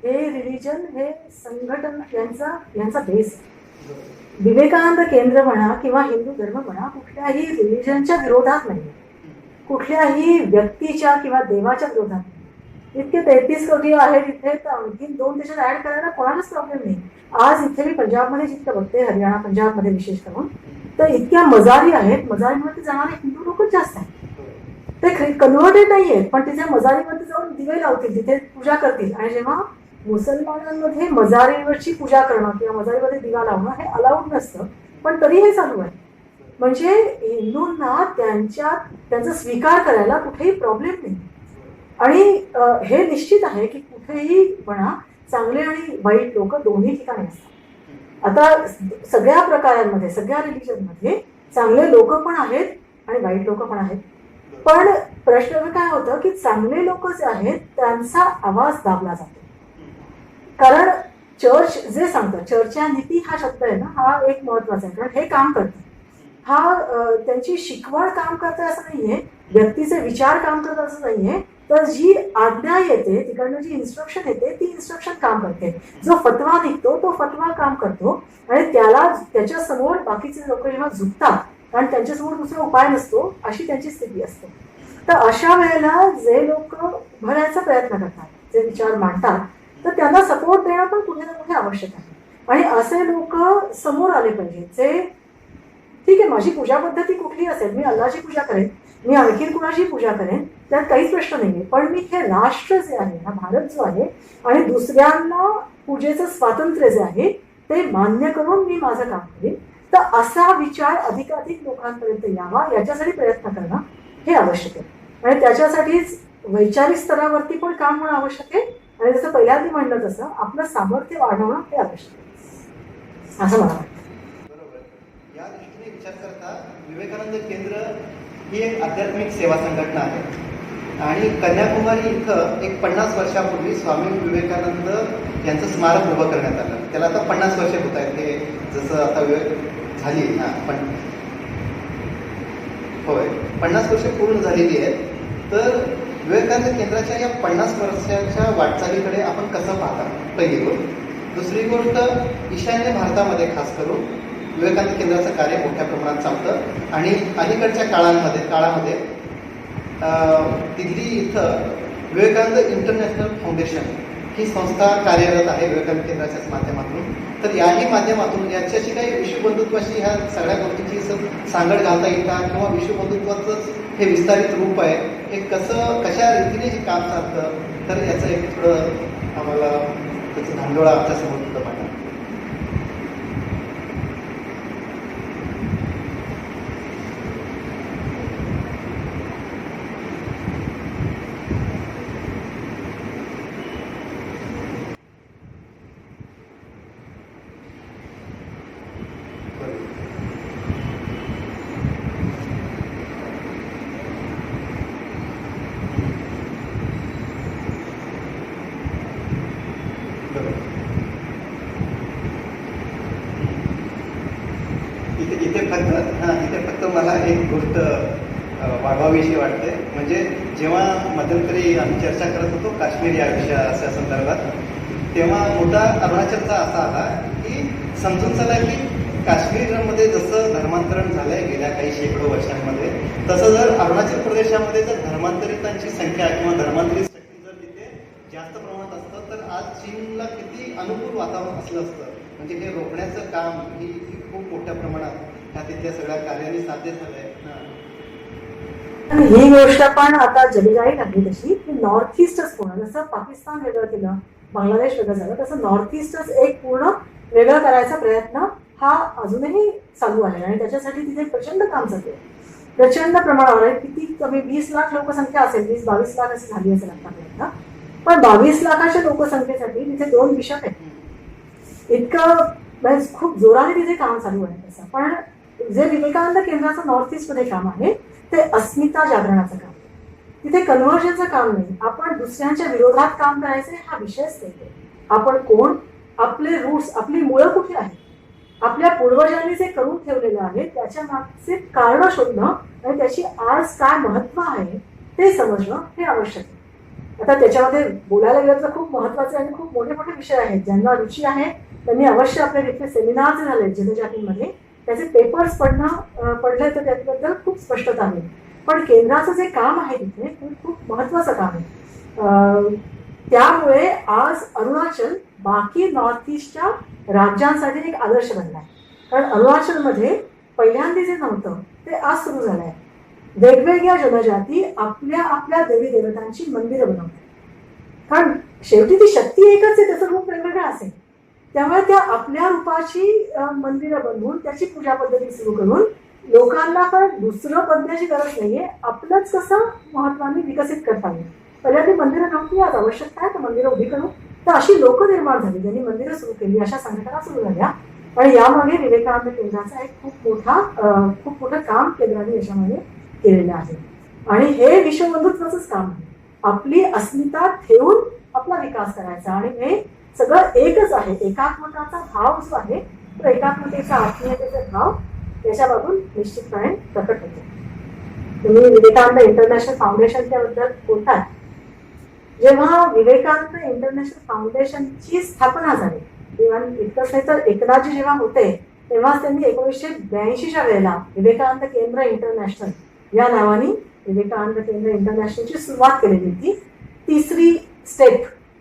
हे रिलिजन हे संघटन यांचा बेस. विवेकानंद केंद्र म्हणा किंवा हिंदू धर्म म्हणा कुठल्याही रिलिजनच्या विरोधात नाही, कुठल्याही व्यक्तीच्या किंवा देवाच्या विरोधात नाही. इतके 33 कोटी आहेत इथे, तर आणखीन 2 देशात ऍड करायला कोणालाच प्रॉब्लेम नाही. आज इथे मी पंजाबमध्ये जितकं बघते, हरियाणा पंजाबमध्ये विशेष करून, तर इतक्या मजारी आहेत, मजारीवरती जाणारे हिंदू लोकच जास्त आहेत. ते कन्व्हर्टेड नाही आहेत, पण तिथे मजारीवरती जाऊन दिवे लावतील, तिथे पूजा करतील. आणि जेव्हा मुसलमानांमध्ये मजारीवरची पूजा करणं किंवा मजारीमध्ये दिवा लावणं हे अलाउड नसतं, पण तरी हे चालू आहे. म्हणजे हिंदूंना त्यांचा स्वीकार करायला कुठेही प्रॉब्लेम नाही. आणि हे निश्चित आहे की कुठेही म्हणा चांगले आणि वाईट लोक दोन्ही ठिकाणी असतात. आता सगळ्या प्रकारांमध्ये, सगळ्या रिलिजनमध्ये चांगले लोक पण आहेत आणि वाईट लोक पण आहेत. पण प्रश्न काय होतं की चांगले लोक जे आहेत त्यांचा आवाज दाबला जातो. कारण चर्च जे सांगतं, चर्चा नीती हा शब्द आहे ना, हा एक महत्वाचा आहे. कारण हे काम करतं, हा त्यांची शिकवण काम करतं असं नाहीये, व्यक्तीचे विचार काम करतात असं नाहीये, तर जी आज्ञा येते तिकडनं, जी इन्स्ट्रक्शन येते ती इन्स्ट्रक्शन काम करते. जो फतवा निघतो तो फतवा काम करतो. आणि त्याच्या समोर बाकीचे लोक जेव्हा झुकतात, कारण त्यांच्यासमोर दुसरा उपाय नसतो, अशी त्यांची स्थिती असते. तर अशा वेळेला जे लोक उभरायचा प्रयत्न करतात, जे विचार मांडतात, तर त्यांना सपोर्ट देणं पण कुठे ना कुठे आवश्यक आहे. आणि असे लोक समोर आले पाहिजे, जे ठीक आहे माझी पूजा पद्धती कुठली असेल, मी अल्लाची पूजा करेन, मी आणखीन कुणाची पूजा करेन, त्यात काहीच प्रश्न नाहीये, पण मी हे राष्ट्र जे आहे, हा भारत जो आहे, आणि दुसऱ्यांना पूजेचं स्वातंत्र्य जे आहे ते मान्य करून मी माझं काम करेन. तर असा विचार अधिकाधिक लोकांपर्यंत यावा याच्यासाठी प्रयत्न करणं हे आवश्यक आहे. आणि त्याच्यासाठीच वैचारिक स्तरावरती पण काम होणं आवश्यक आहे. आणि जसं पहिल्यांदा म्हणलं तसं आपलं सामर्थ्य वाढवणं हे आवश्यक आहे असं मला वाटतं. बरोबर. या दृष्टीने विचार करता विवेकानंद केंद्र ही एक आध्यात्मिक सेवा संघटना आहे. आणि कन्याकुमारी इथं एक 50 वर्षापूर्वी स्वामी विवेकानंद यांचं स्मारक उभं करण्यात आलं. त्याला आता 50 वर्षे होत आहेत. ते जसं आता झाली पण होय 50 वर्षे पूर्ण झालेली आहेत. तर विवेकानंद केंद्राच्या या 50 वर्षाच्या वाटचालीकडे आपण कसं पाहता, पहिली गोष्ट. दुसरी गोष्ट, ईशान्य भारतामध्ये खास करून विवेकानंद केंद्राचं कार्य मोठ्या प्रमाणात चालतं. आणि अलीकडच्या काळामध्ये दिल्ली इथं विवेकानंद इंटरनॅशनल फाउंडेशन ही संस्था कार्यरत आहे विवेकानंद केंद्राच्याच माध्यमातून. तर याही माध्यमातून याच्याशी काही विश्वबंधुत्वाशी ह्या सगळ्या गोष्टीची सांगड घालता येईल का, किंवा विश्वबंधुत्वाचंच हे विस्तारित रूप आहे, हे कशा रीतीने हे काम चालतं, तर याचं एक थोडं आम्हाला त्याचं धांडोळा आमच्यासमोर होतं मांडा. इथे फक्त मला एक गोष्ट वाढवावीशी वाटते. म्हणजे जेव्हा मध्यंतरी आम्ही चर्चा करत होतो काश्मीर या विषयाच्या संदर्भात, तेव्हा मुद्दा अरुणाचलचा असा आला की समजून चला की काश्मीरमध्ये जसं धर्मांतरण झालंय गेल्या काही शेकडो वर्षांमध्ये, तसं जर अरुणाचल प्रदेशामध्ये जर धर्मांतरितांची संख्या किंवा धर्मांतरित शक्ती जर तिथे जास्त प्रमाणात असतं, तर आज चीनला किती अनुकूल वातावरण असलं असतं. म्हणजे हे रोखण्याचं काम ही खूप मोठ्या प्रमाणात ह्या तिथल्या सगळ्या कार्याने साध्य झालंय. आणि ही गोष्ट पण आता जगजाहीर लागली तशी की नॉर्थ ईस्टच पूर्ण, जसं पाकिस्तान वेगळं केलं, बांगलादेश वेगळं झालं, तसं नॉर्थ ईस्टच एक पूर्ण वेगळं करायचा प्रयत्न हा अजूनही चालू आहे. आणि त्याच्यासाठी तिथे प्रचंड काम चालू आहे, प्रचंड प्रमाणावर. किती कमी 20 लाख लोकसंख्या असेल, 20-22 लाख अशी झाली असेल आतापर्यंत. पण 22 लाखाच्या लोकसंख्येसाठी तिथे 2 बिशप आहेत. इतकं खूप जोराने तिथे काम चालू आहे तसं. पण जे विवेकानंद केंद्राचं नॉर्थ ईस्टमध्ये काम आहे ते अस्मिता जागरणाचं काम, तिथे कन्व्हर्जनचं काम नाही. आपण दुसऱ्यांच्या विरोधात काम करायचं हा विषयच नाही. आपण कोण, आपले रूट्स, आपली मुळं कुठे आहेत, आपल्या पूर्वजांनी जे करून ठेवलेलं आहे त्याच्या मागचे कारण शोधणं आणि त्याची आज काय महत्व आहे ते समजणं हे आवश्यक आहे. आता त्याच्यामध्ये बोलायला गेलं तर खूप महत्वाचे आणि खूप मोठे मोठे विषय आहेत. ज्यांना रुची आहे त्यांनी अवश्य आपल्या तिथे सेमिनार झाले जनजातींमध्ये, त्याचे पेपर्स पडले तर त्याबद्दल खूप स्पष्टता आहे. पण केंद्राचं जे काम आहे तिथे खूप खूप महत्वाचं काम आहे. त्यामुळे आज अरुणाचल बाकी नॉर्थ ईस्टच्या राज्यांसाठी एक आदर्श बनला आहे. कारण अरुणाचलमध्ये पहिल्यांदा जे नव्हतं ते आज सुरू झालं आहे. वेगवेगळ्या जनजाती आपल्या आपल्या देवी देवतांची मंदिरं बनवतात. कारण शेवटी ती शक्ती एकच आहे, त्याचं रूप वेगवेगळं असेल. त्यामुळे त्या आपल्या रूपाची मंदिरं बनवून त्याची पूजा पद्धती सुरू करून लोकांना पण दुसरं बदण्याची गरज नाहीये, आपलंच कसं महत्वाने विकसित करता येईल. पहिल्या ती मंदिरं नव्हती, आज आवश्यकता आहे तर मंदिरं उभी करू. तर अशी लोक निर्माण झाली, ज्यांनी मंदिरं सुरू केली, अशा संघटना सुरू झाल्या. आणि यामागे विवेकानंद केंद्राचा एक खूप मोठं काम केंद्राने याच्यामध्ये केलेलं आहे. आणि हे विश्वबंधुत्वाचंच काम आहे, आपली अस्मिता ठेवून आपला विकास करायचा. आणि हे सगळं एकच आहे. एकात्मताचा भाव जो आहे तो एकात्मतेचा आत्मीयतेचा भाव याच्यामधून निश्चितपणे प्रकट होतो. तुम्ही विवेकानंद इंटरनॅशनल फाउंडेशनच्या बद्दल बोलतात. जेव्हा विवेकानंद इंटरनॅशनल फाउंडेशनची स्थापना झाली तेव्हा इतकंच नाही तर एकनाथजी जेव्हा होते तेव्हा त्यांनी 1982च्या वेळेला विवेकानंद केंद्र इंटरनॅशनल या नावाने विवेकानंद केंद्र इंटरनॅशनलची सुरुवात केलेली होती.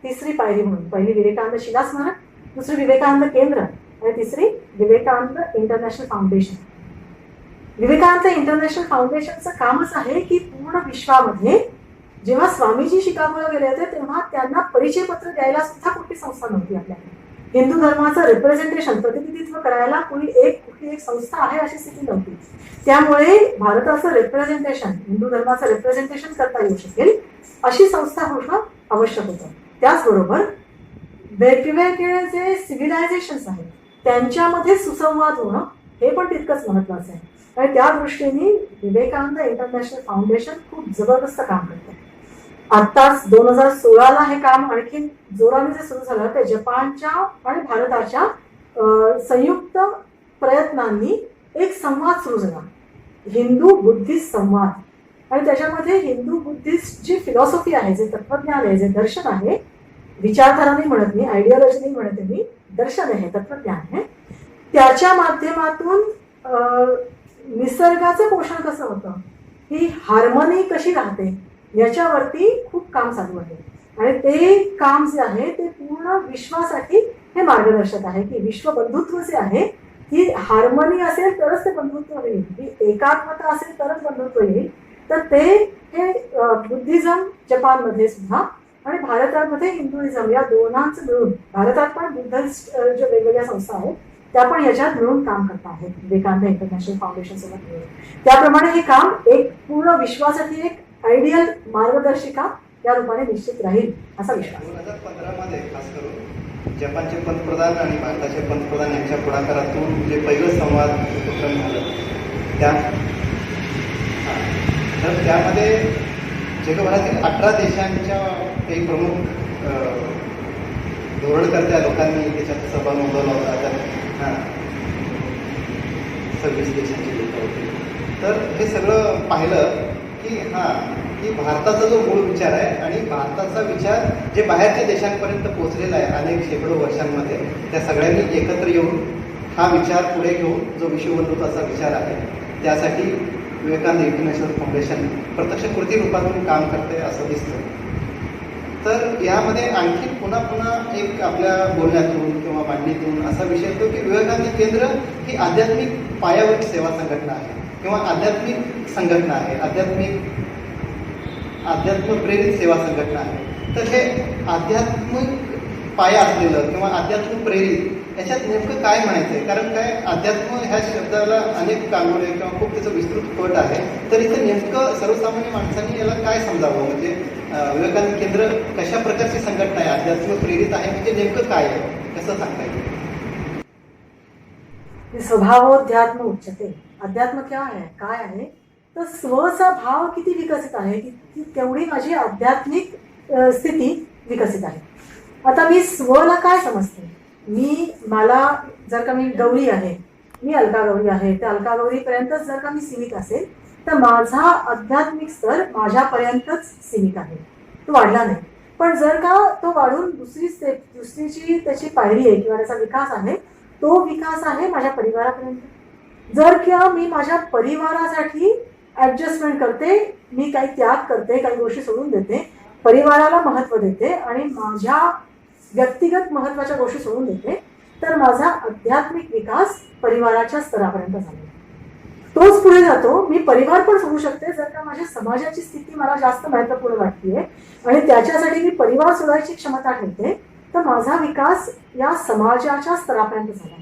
तिसरी पायरी म्हणून. पहिली विवेकानंद शिला स्मारक, दुसरी विवेकानंद केंद्र आणि तिसरी Vivekananda International Foundation. Vivekananda International फाउंडेशनचं कामच आहे की पूर्ण विश्वामध्ये जेव्हा स्वामीजी शिकागोला गेले होते तेव्हा त्यांना परिचयपत्र द्यायला सुद्धा कुठली संस्था नव्हती. आपल्याकडे हिंदू धर्माचं रिप्रेझेंटेशन, प्रतिनिधित्व करायला कुठली एक संस्था आहे अशी स्थिती नव्हती. त्यामुळे भारताचं रिप्रेझेंटेशन, हिंदू धर्माचं रिप्रेझेंटेशन करता येऊ शकेल अशी संस्था होणं आवश्यक होतं. त्याचबरोबर वेगवेगळे जे सिव्हिलायझेशन्स आहेत त्यांच्यामध्ये सुसंवाद होणं हे पण तितकंच महत्वाचं आहे. आणि त्या दृष्टीने विवेकानंद इंटरनॅशनल फाउंडेशन खूप जबरदस्त काम करतं. आत्ताच 2016ला हे काम आणखी जोराने जे सुरू झालं ते जपानच्या आणि भारताच्या संयुक्त प्रयत्नांनी एक संवाद सुरू झाला, हिंदू बुद्धिस्ट संवाद. आणि त्याच्यामध्ये हिंदू बुद्धिस्ट जी फिलॉसॉफी आहे, जे तत्वज्ञान आहे, जे दर्शन आहे, विचारधारा नाही म्हणत मी, आयडिओलॉजी नाही म्हणते मी, दर्शन आहे, तत्वज्ञान आहे, त्याच्या माध्यमातून निसर्गाचं पोषण कसं होतं, ही हार्मनी कशी राहते याच्यावरती खूप काम चालू आहे. आणि ते काम जे आहे ते पूर्ण विश्वासाठी हे मार्गदर्शक आहे की विश्वबंधुत्व जे आहे ही हार्मनी असेल तरच ते बंधुत्व होईल, ही एकात्मता असेल तरच बंधुत्व येईल. तर ते हे बुद्धिझम जपानमध्ये सुद्धा आणि भारतामध्ये हिंदुइझम या दोघांचं मिळून, भारतात पण बुद्धिस्ट ज्या वेगवेगळ्या संस्था आहेत त्या पण याच्यात मिळून काम करत आहेत विवेकानंद इंटरनॅशनल फाउंडेशन सोबत मिळून. त्याप्रमाणे हे काम एक पूर्ण विश्वासाठी एक आयडियल मार्गदर्शिका या रूपाने निश्चित राहील असा विश्वास. 2015 खास करून जपानचे पंतप्रधान आणि भारताचे पंतप्रधान यांच्या पुढाकारातून जे पहिलं संवाद उपक्रम झालं तर त्यामध्ये जगभरातील 18 देशांच्या काही प्रमुख धोरणकर्त्या लोकांनी त्याच्यात सहभाग नोंदवला होता. तर 26 देशांची लोक होती. तर हे सगळं पाहिलं की की भारताचा जो मूळ विचार आहे आणि भारताचा विचार जे बाहेरच्या देशांपर्यंत पोहोचलेला आहे अनेक शेकडो वर्षांमध्ये, त्या सगळ्यांनी एकत्र येऊन हा विचार पुढे घेऊन जो विश्वबंधुत्वाचा विचार आहे त्यासाठी विवेकानंद इंटरनॅशनल फाउंडेशन प्रत्यक्ष कृती रूपातून काम करते असं दिसतं. तर यामध्ये आणखी पुन्हा एक आपल्या बोलण्यातून किंवा मांडणीतून असा विषय येतो की विवेकानंद केंद्र ही आध्यात्मिक पायाभूत सेवा संघटना आहे किंवा आध्यात्मिक संघटना आहे, अध्यात्म प्रेरित सेवा संघटना आहे. तर हे आध्यात्मिक पाया असलेलं किंवा अध्यात्म प्रेरित याच्यात नेमकं काय म्हणायचं आहे? कारण काय अध्यात्म ह्या शब्दाला अनेक कांगोरे किंवा खूप त्याचं विस्तृत पट आहे. तर इथं नेमकं सर्वसामान्य माणसांनी याला काय समजावं? म्हणजे विवेकानंद केंद्र कशा प्रकारची संघटना आहे, अध्यात्म प्रेरित आहे म्हणजे नेमकं काय आहे, कसं सांगता येईल? स्वभावोध्यात्म उच्चते. अध्यात्म काय आहे तर स्वचा भाव किती विकसित आहे, तेवढी माझी आध्यात्मिक स्थिती विकसित आहे. आता मी स्वला काय समजते, मला जर का मी गौरी आहे, मी अलकागौरी आहे, त्या अलकागौरीपर्यंतच जर का मी सीमित असेल तर माझा आध्यात्मिक स्तर माझ्यापर्यंतच सीमित आहे, तो वाढला नाही. पण जर का तो वाढून दुसरीची त्याची पायरी आहे किंवा त्याचा विकास आहे, तो विकास आहे माझ्या परिवारापर्यंत. जर किंवा मी माझ्या परिवारासाठी ॲडजस्टमेंट करते, मी काही त्याग करते, काही गोष्टी सोडून देते, परिवाराला महत्त्व देते आणि माझ्या व्यक्तिगत महत्त्वाच्या गोष्टी सोडून देते, तर माझा आध्यात्मिक विकास परिवाराच्या स्तरापर्यंत झाला. तोच पुढे जातो. मी परिवार पण सोडू शकते जर का माझ्या समाजाची स्थिती मला जास्त महत्त्वपूर्ण वाटतेय आणि त्याच्यासाठी मी परिवार सोडायची क्षमता ठेवते, तर माझा विकास या समाजाच्या स्तरापर्यंत झाला.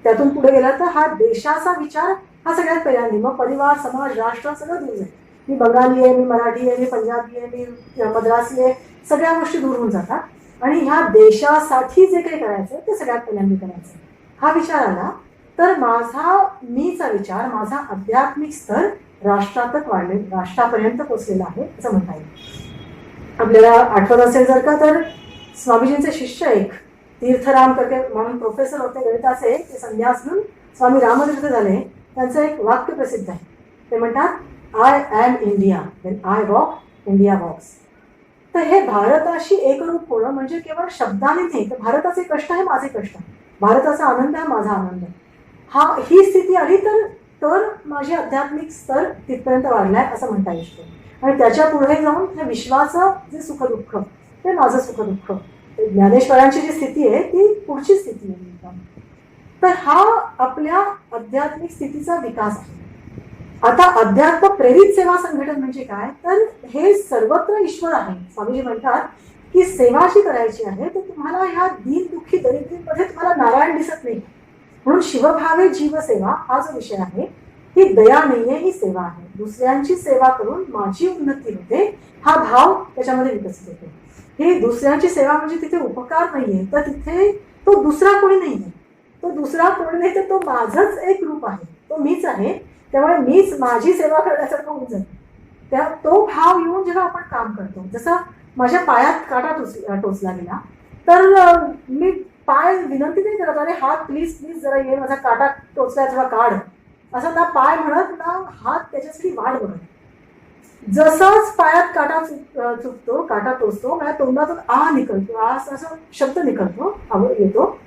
त्यातून पुढे गेला तर हा देशाचा विचार हा सगळ्यात पहिल्यांदा, मग परिवार, समाज, राष्ट्र सगळं दूर जाईल. मी बंगाली आहे, मी मराठी आहे, मी पंजाबी आहे, मी मद्रासी आहे, सगळ्या गोष्टी दूर होऊन जातात आणि ह्या देशासाठी जे काही करायचं ते सगळ्यात पहिल्यांदा करायचं. हा विचार आला तर माझा मीचा विचार, माझा आध्यात्मिक स्तर राष्ट्रातच वाढले, राष्ट्रापर्यंत पोचलेला आहे असं म्हणता येईल. आपल्याला आठवत असेल जर का तर स्वामीजींचे शिष्य एक तीर्थराम करके म्हणून प्रोफेसर होते गणिताचे, ते संन्यास घेऊन स्वामी रामतीर्थ झाले. त्यांचं एक वाक्य प्रसिद्ध आहे. ते म्हणतात, I am India, when I walk, India walks. तर हे भारताशी एकरूप होणं म्हणजे केवळ शब्दाने नाही, तर भारताचे कष्ट आहे माझे कष्ट, भारताचा आनंद आहे माझा आनंद, ही स्थिती आली तर माझे आध्यात्मिक स्तर तिथपर्यंत वाढलाय असं म्हणता येईल. आणि त्याच्या पुढे जाऊन त्या विश्वाचं जे सुखदुःख ते माझं सुखदुःख, ज्ञानेश्वरांची जी स्थिती आहे ती पुढची स्थिती आहे. तर हा आपल्या आध्यात्मिक स्थितीचा विकास आहे. आता अध्यात्म प्रेरित सेवा संघटन म्हणजे काय, तर हे सर्वत्र ईश्वर आहे. स्वामीजी म्हणतात की सेवा जी करायची आहे तर तुम्हाला ह्या दीन दुःखी दरिद्रीमध्ये तुम्हाला नारायण दिसत नाही, म्हणून शिवभावे जीवसेवा हा जो विषय आहे, ही दया नाहीये, ही सेवा आहे. दुसऱ्यांची सेवा करून माझी उन्नती होते हा भाव त्याच्यामध्ये विकसित होतो. ही दुसऱ्यांची सेवा म्हणजे तिथे उपकार नाहीये, तर तिथे तो दुसरा कोणी नाहीये, तो दुसरा कोणी नाही, तर तो माझंच एक रूप आहे, तो मीच आहे. त्यामुळे मीच माझी सेवा करण्यासारखं होऊन जाते. त्या तो भाव येऊन जेव्हा आपण काम करतो, जसं माझ्या पायात काटा टोचला गेला तर मी पाय विनंती नाही करत, अरे हात प्लीज प्लीज जरा ये, माझा काटा टोचला थोडा काढ, असं ना पाय म्हणत ना हात त्याच्यासाठी वाढ बघत. जसाच पायात काटा चुकतो, काटा टोचतो, माझ्या तोंडातून आ निकलतो, आ असा शब्द निकलतो, येतो,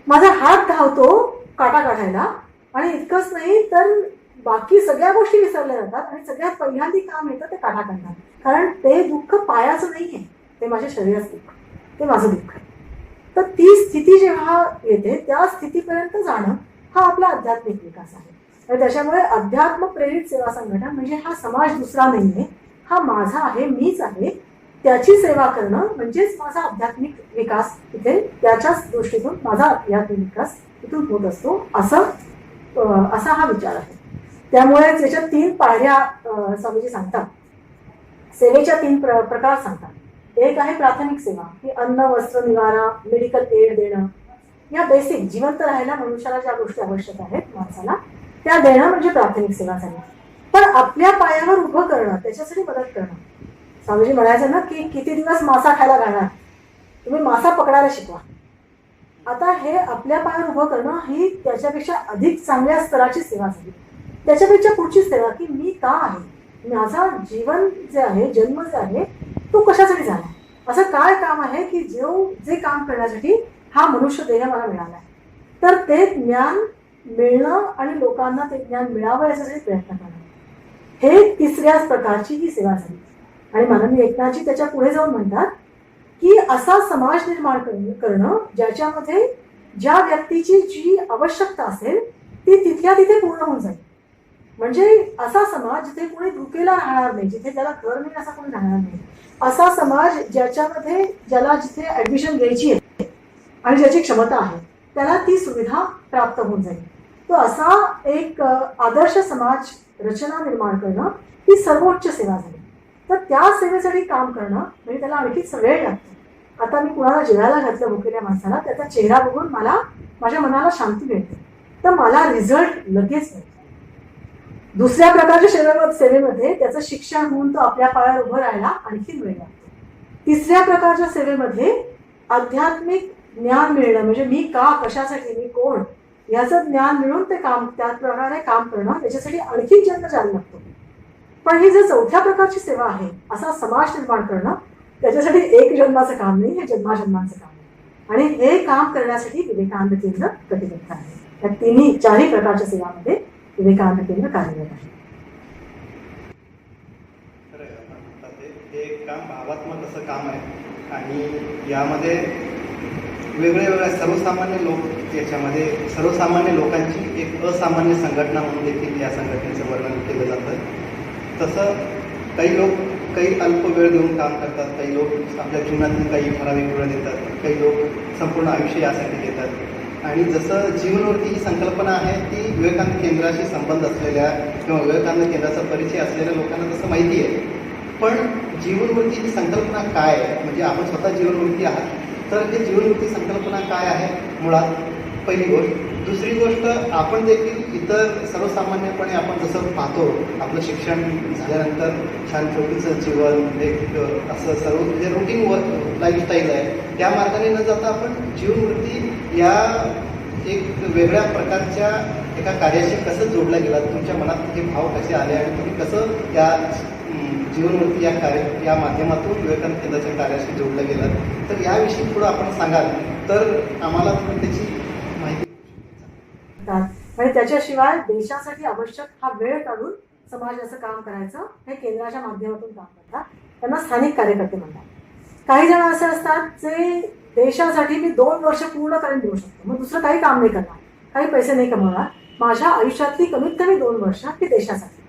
माझा हात धावतो काटा काढायला. आणि इतकंच नाही तर बाकी सगळ्या गोष्टी विसरल्या जातात आणि सगळ्यात पहिल्यांदा काम येतं ते काटा काढणार, कारण ते दुःख पायाचं नाही आहे, ते माझ्या शरीराचं दुःख, ते माझं दुःख आहे. तर ती स्थिती जेव्हा येते त्या स्थितीपर्यंत जाणं हा आपला आध्यात्मिक विकास आहे. आणि त्याच्यामुळे अध्यात्म प्रेरित सेवा संघटन म्हणजे हा समाज दुसरा नाही आहे, हा माझा आहे, मीच आहे, त्याची सेवा करणं म्हणजेच माझा आध्यात्मिक विकास इथे, त्याच्याच दृष्टीतून माझा आध्यात्मिक विकास इथून होत असतो, असा हा विचार आहे. त्यामुळे त्याच्या 3 पायऱ्या स्वामीजी सांगतात. सेवेच्या 3 प्रकार सांगतात. एक आहे प्राथमिक सेवा, की अन्न, वस्त्र, निवारा, मेडिकल एड देणं, या बेसिक जिवंत राहायला मनुष्याला ज्या गोष्टी आवश्यक आहेत माणसाला त्या देणं म्हणजे प्राथमिक सेवा झाली. पण आपल्या पायावर उभं करणं, त्याच्यासाठी मदत करणं. स्वामीजी म्हणायचं ना की किती दिवस मासा खायला घालणार, तुम्ही मासा पकडायला शिकवा. आता हे आपल्या पायावर उभं करणं ही त्याच्यापेक्षा अधिक चांगल्या स्तराची सेवा झाली. त्याच्यापेक्षा पुढची सेवा की मी का आहे, माझा जीवन जे आहे, जन्म जे आहे तो कशासाठी झाला, असं काय काम आहे की जे काम करण्यासाठी हा मनुष्य देह मला मिळाला आहे, तर ते ज्ञान मिळणं आणि लोकांना ते ज्ञान मिळावं यासाठी प्रयत्न करणं, हे 3ऱ्या प्रकारची ही सेवा झाली. आणि माननीय एकनाथजी त्याच्या पुढे जाऊन म्हणतात की असा समाज निर्माण करणं ज्याच्यामध्ये ज्या व्यक्तीची जी आवश्यकता असेल ती तिथल्या तिथे पूर्ण होऊन जाईल. म्हणजे असा समाज जिथे कोणी भुकेला राहणार नाही, जिथे त्याला घर नाही असा कोणी राहणार नाही, असा समाज ज्याच्यामध्ये ज्याला जिथे ऍडमिशन घ्यायची आहे आणि ज्याची क्षमता आहे त्याला ती सुविधा प्राप्त होऊन जाईल. तो असा एक आदर्श समाज रचना निर्माण करणं ही सर्वोच्च सेवा झाली. तर त्या सेवेसाठी काम करणं म्हणजे त्याला आणखीच वेळ लागतो. आता मी कुणाला जेवायला घातलं भुकेल्या माणसाला, त्याचा चेहरा बघून माझ्या मनाला शांती मिळते, तर मला रिझल्ट लगेच मिळतो. दुसऱ्या प्रकारच्या सेवेमध्ये त्याचं शिक्षण होऊन तो आपल्या पायावर उभं राहायला आणखी वेळ लागतो. 3ऱ्या प्रकारच्या सेवेमध्ये आध्यात्मिक ज्ञान मिळणं म्हणजे मी का, कशासाठी, मी कोण याचं ज्ञान मिळून ते काम त्याच प्रकारे काम करणं, त्याच्यासाठी आणखी जन्म जायला लागतो. पण ही जर 4थ्या प्रकारची सेवा आहे, असा समाज निर्माण करणं, त्याच्यासाठी 1 जन्माचं काम नाही, हे जन्माजन्मांचं काम आहे. आणि हे काम करण्यासाठी विवेकानंद केंद्र कटिबद्ध आहे. या 4ही प्रकारच्या सेवांमध्ये विवेकानंद केंद्र कार्यरत आहे. खरं आहे, आपण म्हणतात ते एक काम भावात्मक असं काम आहे आणि यामध्ये वेगळ्या सर्वसामान्य लोक याच्यामध्ये सर्वसामान्य लोकांची एक असामान्य संघटना म्हणून देखील या संघटनेचं वर्णन केलं जातं. तसं काही लोक काही अल्प वेळ देऊन काम करतात, काही लोक आपल्या जीवनातील काही ठराविक वेळ देतात, काही लोक संपूर्ण आयुष्य यासाठी देतात. आणि जसं जीवनवृत्ती ही संकल्पना आहे ती विवेकानंद केंद्राशी संबंध असलेल्या किंवा विवेकानंद केंद्राचा परिचय असलेल्या लोकांना तसं माहिती आहे. पण जीवनवृत्ती ही संकल्पना काय आहे, म्हणजे आपण स्वतः जीवनवृत्ती आहात, तर हे जीवनवृत्ती संकल्पना काय आहे मुळात, पहिली गोष्ट. दुसरी गोष्ट, आपण देखील इतर सर्वसामान्यपणे आपण जसं पाहतो आपलं शिक्षण झाल्यानंतर छान छोटीचं जीवन एक असं सर्व जे रुटीन लाईफस्टाईल आहे त्या मार्गाने न जाता आपण जीवनवृत्ती या एक वेगळ्या प्रकारच्या एका कार्याशी कसं जोडला गेला, तुमच्या मनात हे भाव कसे आले आणि तुम्ही कसं या जीवनवृत्ती या माध्यमातून विवेकानंद केंद्राच्या कार्याशी जोडलं गेलं, तर याविषयी थोडं आपण सांगाल तर आम्हाला थोडी त्याची माहिती. आणि त्याच्याशिवाय देशासाठी आवश्यक हा वेळ काढून समाजाचं काम करायचं हे केंद्राच्या माध्यमातून काम करतात, त्यांना स्थानिक कार्यकर्ते म्हणतात. काही जण असे असतात जे देशासाठी मी 2 वर्ष पूर्ण करून देऊ शकतो, मग दुसरं काही काम नाही करणार, काही पैसे नाही कमवणार, माझ्या आयुष्यातली कमीत कमी 2 वर्ष ही देशासाठी.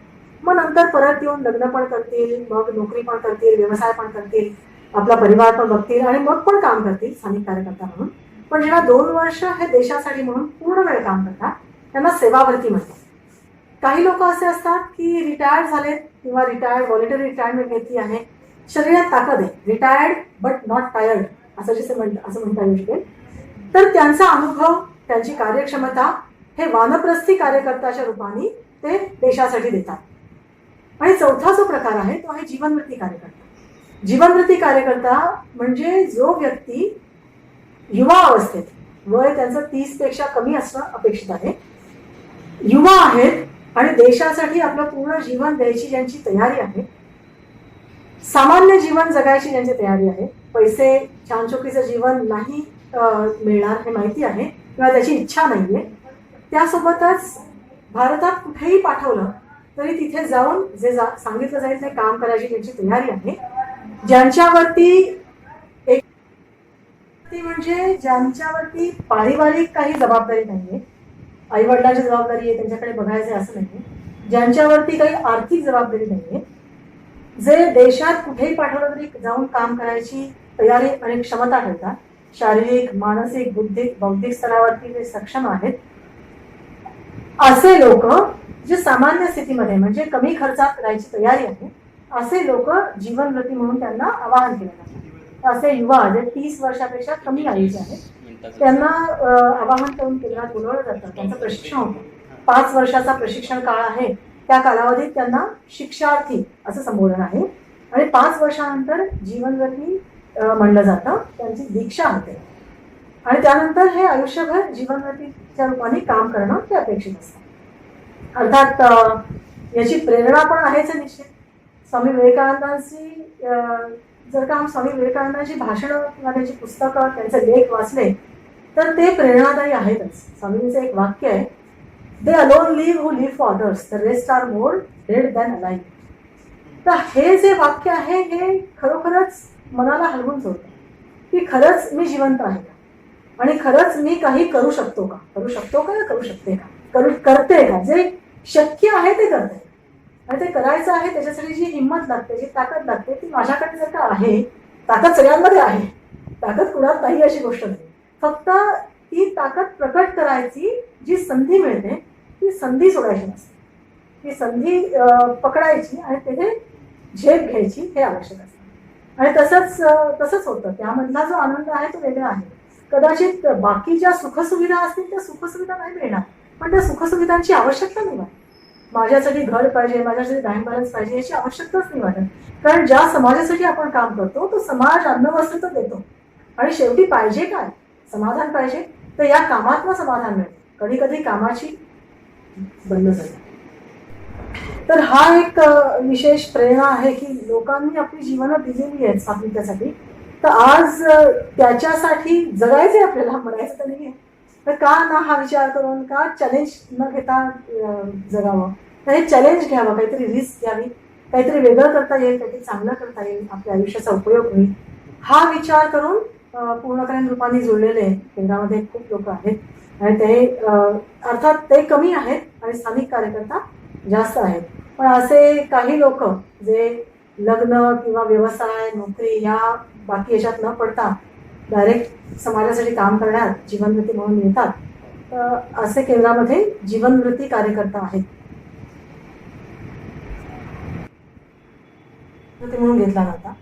मग नंतर परत येऊन लग्न पण करतील, मग नोकरी पण करतील, व्यवसाय पण करतील, आपला परिवार पण बघतील आणि मग पण काम करतील स्थानिक कार्यकर्ता म्हणून. पण जेव्हा 2 वर्ष हे देशासाठी म्हणून पूर्ण वेळ काम करतात त्यांना सेवाव्रती म्हणतात. काही लोक असे असतात की रिटायर्ड झालेत किंवा व्हॉलेंटरी रिटायरमेंट घेतली आहे, शरीरात ताकद आहे, रिटायर्ड बट नॉट टायर्ड असं म्हणता येऊ शकेल. तर त्यांचा अनुभव, त्यांची कार्यक्षमता हे वानप्रस्थी कार्यकर्त्याच्या रूपाने ते देशासाठी देतात. आणि चौथा जो प्रकार आहे तो आहे जीवनवृत्ती कार्यकर्ता. जीवनवृत्ती कार्यकर्ता म्हणजे जो व्यक्ती युवा अवस्थेत, वय त्यांचं 30 पेक्षा कमी असणं अपेक्षित आहे, युवा आहेत आणि देशासाठी आपलं पूर्ण जीवन द्यायची ज्यांची तयारी आहे, सामान्य जीवन जगायची ज्यांची तयारी आहे, पैसे छानछोकीचं जीवन नाही मिळणार हे माहिती आहे किंवा त्याची इच्छा नाहीये, त्यासोबतच भारतात कुठेही पाठवलं तरी तिथे जाऊन जे सांगितलं जाईल ते काम करायची त्यांची तयारी आहे, ज्यांच्यावरती म्हणजे ज्यांच्यावरती पारिवारिक काही जबाबदारी नाहीये, आईवडिलांची जबाबदारी आहे त्यांच्याकडे बघायचं असं नाहीये, ज्यांच्यावरती काही आर्थिक जबाबदारी नाहीये, जे देशात कुठेही पाठवलं तरी जाऊन काम करायची तयारी आणि क्षमता ठेवतात, शारीरिक, मानसिक, बौद्धिक स्तरावरती जे सक्षम आहेत, असे लोक जे सामान्य स्थितीमध्ये म्हणजे कमी खर्चात करायची तयारी आहे, असे लोक जीवनवृत्ती म्हणून त्यांना आवाहन केलं जातं. असे युवा जे 30 वर्षापेक्षा कमी आयुचे आहेत त्यांना आवाहन करून केंद्रात बोलवलं जातं, त्यांचं प्रशिक्षण होतं. 5 वर्षाचा प्रशिक्षण काळ आहे, त्या कालावधीत त्यांना शिक्षार्थी असं संबोधन आहे आणि 5 वर्षानंतर जीवनवृत्ती म्हणलं जातं, त्यांची दीक्षा होते आणि त्यानंतर हे आयुष्यभर जीवनवृत्तीच्या रूपाने काम करणं ते अपेक्षित असतं. अर्थात याची प्रेरणा पण आहेच निश्चित. स्वामी विवेकानंदांची जर का स्वामी विवेकानंदांची भाषणं किंवा त्यांची पुस्तकं, त्यांचे लेख वाचले तर ते प्रेरणादायी आहेतच. स्वामींचं एक वाक्य आहे, they alone live who live for others, the rest are more dead than alive. तर हे जे वाक्य आहे हे खरोखरच मनाला हलवून सोडतं की खरंच मी जिवंत आहे का आणि खरंच मी काही करू शकतो का करू शकते का करते का, जे शक्य आहे ते करते आणि ते करायचं आहे त्याच्यासाठी जी हिंमत लागते, जी ताकद लागते ती माझ्याकडे जर का आहे, ताकद सगळ्यांमध्ये आहे, ताकद कुणात नाही अशी गोष्ट नाही, फक्त ती ताकद प्रकट करायची जी संधी मिळते ती संधी सोडायची नसते, ती संधी पकडायची आणि तिथे झेप घ्यायची हे आवश्यक असतं. आणि तसंच होतं, त्यामधला जो आनंद आहे तो वेगळा आहे. कदाचित बाकी ज्या सुखसुविधा असतील त्या सुखसुविधा नाही मिळणार, पण त्या सुखसुविधांची आवश्यकता नाही वाटत. माझ्यासाठी घर पाहिजे, माझ्यासाठी बँक बॅलन्स पाहिजे याची आवश्यकताच नाही वाटत, कारण ज्या समाजासाठी आपण काम करतो तो समाज अन्नवस्त्र तर देतो आणि शेवटी पाहिजे काय, समाधान पाहिजे. तर या कामातलं समाधान मिळतं, कधी कधी कामाची बंद झाली. तर हा एक विशेष प्रेरणा आहे की लोकांनी आपली जीवनं दिलेली आहेत स्वातंत्र्यासाठी, तर आज त्याच्यासाठी जगायचे आपल्याला, म्हणायचं तर नाही तर का ना हा विचार करून, का चॅलेंज न घेता जगावं, तर हे चॅलेंज घ्यावं, काहीतरी रिस्क घ्यावी काहीतरी वेगळं करता येईल, काहीतरी चांगलं करता येईल, आपल्या आयुष्याचा उपयोग होईल, हा विचार करून पूर्णकालीन रूपाने जुळलेले केंद्रामध्ये खूप लोक आहेत आणि ते अर्थात ते कमी आहेत आणि स्थानिक कार्यकर्ता जास्त आहेत. पण असे काही लोक जे लग्न किंवा व्यवसाय, नोकरी या बाकी याच्यात न पडता डायरेक्ट समाजासाठी काम करण्यात जीवनवृत्ती म्हणून येतात, तर असे केंद्रामध्ये जीवनवृत्ती कार्यकर्ता आहेत म्हणून घेतला नव्हता.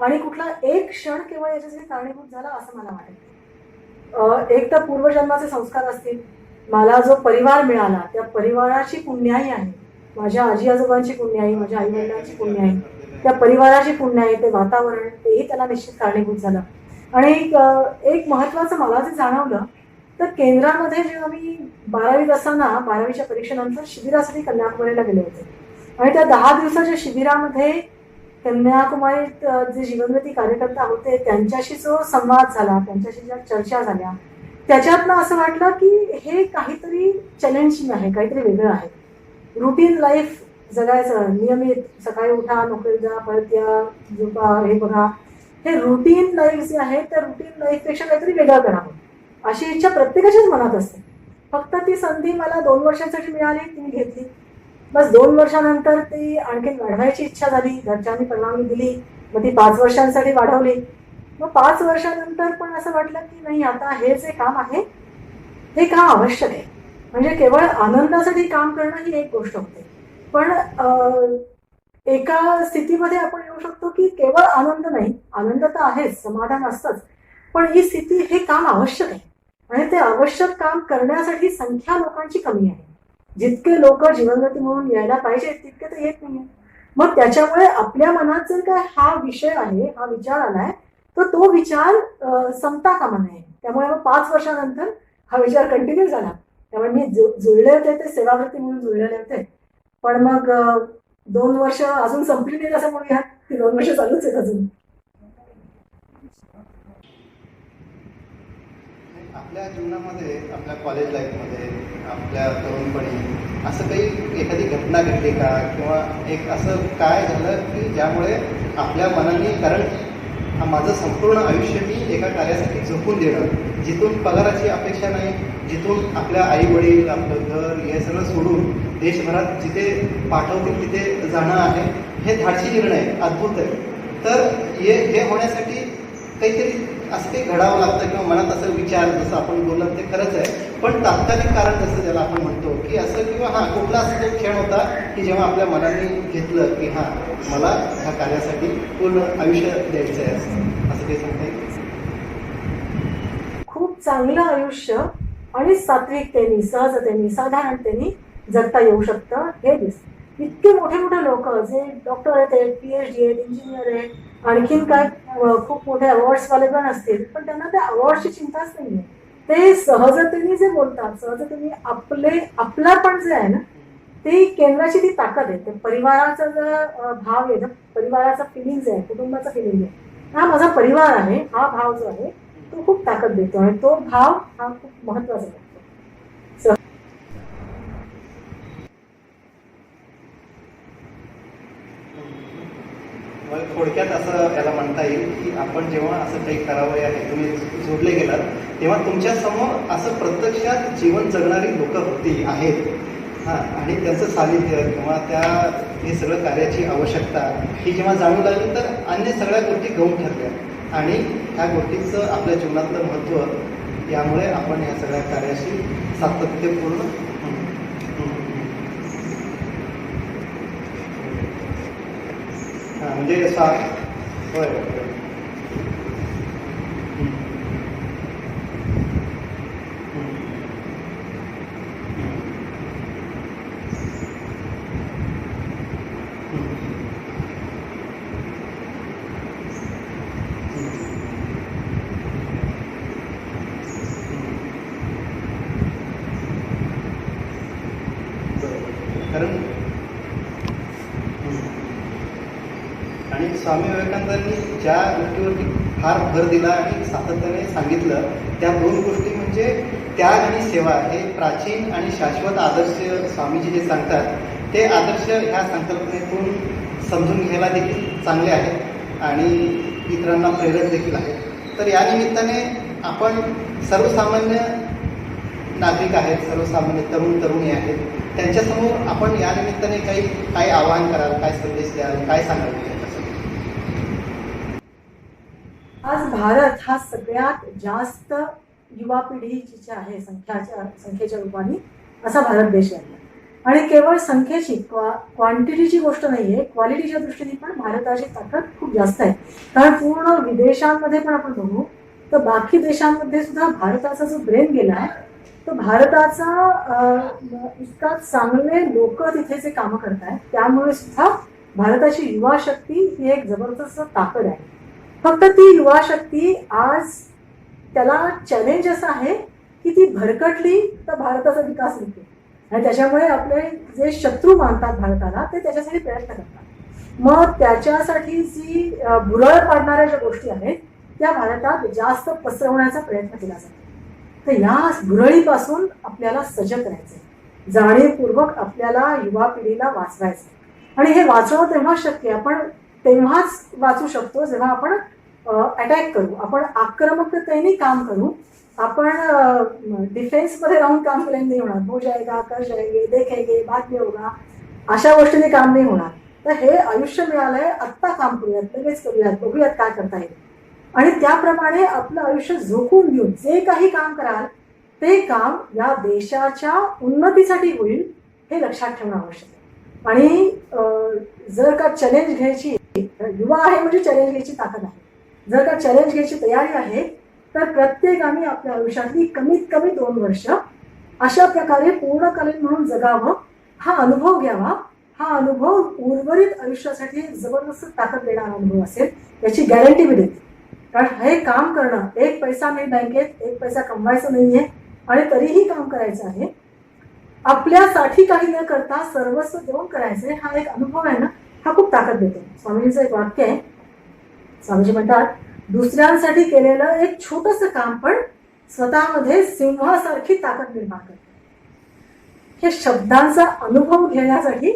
आणि कुठला एक क्षण केवळ याच्यासाठी कारणीभूत झाला असं मला वाटत. एक तर पूर्वजन्माचे संस्कार असतील, मला जो परिवार मिळाला त्या परिवाराची पुण्याई आहे, माझ्या आजी आजोबांची पुण्याई, माझ्या आई वडिलांची पुण्याई, त्या परिवाराची पुण्याई, ते वातावरण, तेही त्याला निश्चित कारणीभूत झालं. आणि एक महत्त्वाचं मला जे जाणवलं तर केंद्रामध्ये जेव्हा मी 12वीत असताना 12वीच्या परीक्षेनंतर शिबिरासाठी कन्याकुमारीला गेले होते आणि त्या 10 दिवसाच्या शिबिरामध्ये कन्याकुमारीत जे जीवनवृत्ती कार्यकर्ता होते त्यांच्याशी जो संवाद झाला, त्यांच्याशी ज्या चर्चा झाल्या, त्याच्यातनं असं वाटलं की हे काहीतरी चॅलेंजिंग आहे, काहीतरी वेगळं आहे. रुटीन लाईफ जगायचं, नियमित सकाळी उठा, नोकरीला जा, परत या, झोपा, हे बघा, हे रुटीन लाईफ जे आहे त्या रुटीन लाईफपेक्षा काहीतरी वेगळं करावं अशी इच्छा प्रत्येकाच्याच मनात असते. फक्त ती संधी मला 2 वर्षांसाठी मिळाली, ती मी घेतली. बस 2 वर्षानंतर ती आणखीन वाढवायची इच्छा झाली, घरच्यांनी परवानगी दिली, मग ती 5 वर्षांसाठी वाढवली. मग 5 वर्षानंतर पण असं वाटलं की नाही, आता हे जे काम आहे हे काम आवश्यक आहे. म्हणजे केवळ आनंदासाठी काम करणं ही एक गोष्ट होते, पण एका स्थितीमध्ये आपण येऊ शकतो की केवळ आनंद नाही, आनंद तर आहेच, समाधान असतंच, पण ही स्थिती, हे काम आवश्यक आहे आणि ते आवश्यक काम करण्यासाठी संख्या लोकांची कमी आहे. जितके लोक जीवनवृत्ती म्हणून यायला पाहिजे तितके तर येत नाहीये. मग त्याच्यामुळे आपल्या मनात जर काय हा विषय आहे, हा विचार आलाय, तर तो विचार संपता कामा नये. त्यामुळे मग 5 वर्षानंतर हा विचार कंटिन्यू झाला. त्यामुळे मी जुळले होते ते सेवावृत्ती म्हणून जुळलेले होते, पण मग 2 वर्ष अजून संपली नाही असं म्हणूया, ती 2 वर्ष चालूच आहेत अजून. आपल्या जीवनामध्ये, आपल्या कॉलेज लाईफमध्ये, आपल्या तरुणपणी असं काही एखादी घटना घडली का, किंवा एक असं काय झालं की ज्यामुळे आपल्या मनाने, कारण माझं संपूर्ण आयुष्य मी एका कार्यासाठी झोकून देणं, जिथून पगाराची अपेक्षा नाही, जिथून आपल्या आई वडील, आपलं घर हे सगळं सोडून देशभरात जिथे पाठवतील तिथे जाणं आहे, हे धाडसी निर्णय आहे, अद्भुत आहे. तर हे होण्यासाठी काहीतरी असं काही घडावं लागतं किंवा मनात असं विचार, जसं आपण बोललं ते खरंच आहे, पण तात्कालिक कारण जसं ज्याला आपण म्हणतो की असं, किंवा हां कुठला असं तो क्षण होता की जेव्हा आपल्या मनाने घेतलं की हां मला ह्या कार्यासाठी पूर्ण आयुष्य द्यायचं आहे, असं काही सांगता येईल? खूप चांगलं आयुष्य आणि सात्विकतेने, सहजतेने, साधारणतेने जगता येऊ शकतं हे दिसतं. इतके मोठे मोठे लोक जे डॉक्टर आहेत, PhD आहेत, इंजिनियर आहेत, आणखीन काय खूप मोठे अवॉर्ड्सवाले पण असतील, पण त्यांना त्या अवॉर्डची चिंताच नाहीये. ते सहजतेने जे बोलतात, सहजतेने आपला पण जे आहे ना, ती केंद्राची ती ताकद आहे. ते परिवाराचा जो भाव आहे, परिवाराचा फिलिंग जे आहे, कुटुंबाचा फिलिंग आहे, हा माझा परिवार आहे, हा भाव जो आहे तो खूप ताकद देतो आणि तो भाव हा खूप महत्वाचा आहे. थोडक्यात असं याला म्हणता येईल की आपण जेव्हा असं काही करावं आहे, तुम्ही जोडले गेलात, तेव्हा तुमच्या समोर असं प्रत्यक्षात जीवन जगणारी लोक होती आहेत, हां, आणि त्यांचं सानिध्य किंवा त्या हे सगळं कार्याची आवश्यकता ही जेव्हा जाणू लागली, तर अन्य सगळ्या गोष्टी गौण ठरल्या आणि ह्या गोष्टीचं आपल्या जीवनातलं महत्त्व, यामुळे आपण ह्या सगळ्या कार्याशी सातत्यपूर्ण म्हणजे होय. कारण आणि स्वामी विवेकानंदांनी ज्या गोष्टीवरती फार भर दिला आणि सातत्याने सांगितलं, त्या 2 गोष्टी म्हणजे त्याग आणि सेवा. हे प्राचीन आणि शाश्वत आदर्श स्वामीजी जे सांगतात, ते आदर्श ह्या संकल्पनेतून समजून घ्यायला देखील चांगले आहेत आणि इतरांना प्रेरक देखील आहेत. तर या निमित्ताने आपण सर्वसामान्य नागरिक आहेत, सर्वसामान्य तरुण तरुणी आहेत, त्यांच्यासमोर आपण या निमित्ताने काय आवाहन कराल, काय संदेश द्याल, काय सांगाल त्यांच्यासाठी? आज भारत हा सगळ्यात जास्त युवा पिढी जी आहे संख्येच्या रूपाने असा भारत देश आहे. आणि केवळ संख्येची क्वांटिटीची गोष्ट नाही आहे, क्वालिटीच्या दृष्टीने पण भारताची ताकद खूप जास्त आहे. कारण पूर्ण विदेशांमध्ये पण आपण बघू तर बाकी देशांमध्ये सुद्धा भारताचा जो ब्रेन गेला आहे, तो भारताचा इतका चांगले लोक तिथे जे कामं करत आहेत त्यामुळे सुद्धा भारताची युवा शक्ती ही एक जबरदस्त ताकद आहे. फक्त ती युवा शक्ती आज त्याला चॅलेंज असं आहे की ती भरकटली तर भारताचा विकास होतो आणि त्याच्यामुळे आपले जे शत्रू मानतात भारताला ते त्याच्यासाठी प्रयत्न करतात. मग त्याच्यासाठी जी भुरळ पाडणाऱ्या ज्या गोष्टी आहेत त्या भारतात जास्त पसरवण्याचा प्रयत्न केला जातो. तर या भुरळीपासून आपल्याला सजग करायचं, जाणीवपूर्वक आपल्याला युवा पिढीला वाचवायचं. आणि हे वाचवणं तेव्हा शक्य, आपण तेव्हाच वाचू शकतो जेव्हा आपण अटॅक करू, आपण आक्रमकतेने काम करू. आपण डिफेन्समध्ये राहून काम केल्याने नाही होणार. हो जाएगा, कर जाएंगे, देखेंगे, बाद में होगा, अशा गोष्टीने काम नाही होणार. तर हे आयुष्य मिळालंय, आत्ता काम करूयात, लगेच करूयात, बघूयात काय करता येईल. आणि त्याप्रमाणे आपलं आयुष्य झोकून देऊन जे काही काम कराल ते काम या देशाच्या उन्नतीसाठी होईल हे लक्षात ठेवणं आवश्यक आहे. आणि जर का चॅलेंज घ्यायची, युवा आहे म्हणजे चॅलेंज घ्यायची ताकद आहे, जर का चॅलेंज घ्यायची तयारी आहे तर प्रत्येकाने आपल्या आयुष्यातली कमीत कमी 2 वर्ष अशा प्रकारे पूर्णकालीन म्हणून जगावं, हा अनुभव घ्यावा. हा अनुभव उर्वरित आयुष्यासाठी जबरदस्त ताकद देणारा अनुभव असेल याची गॅरंटी मी देते. कारण हे काम करणं, एक पैसा नाही बँकेत, एक पैसा कमवायचा नाहीये आणि तरीही काम करायचं आहे. आपल्यासाठी काही न करता सर्वस्व देऊन करायचंय, हा एक अनुभव आहे ना, हा खूप ताकद देतो. स्वामींचं एक वाक्य आहे, स्वामीजी म्हणतात, दुसऱ्यांसाठी केलेलं एक छोटंसं काम पण स्वतःमध्ये सिंहासारखी ताकद निर्माण करतं. हे शब्दांचा अनुभव घेण्यासाठी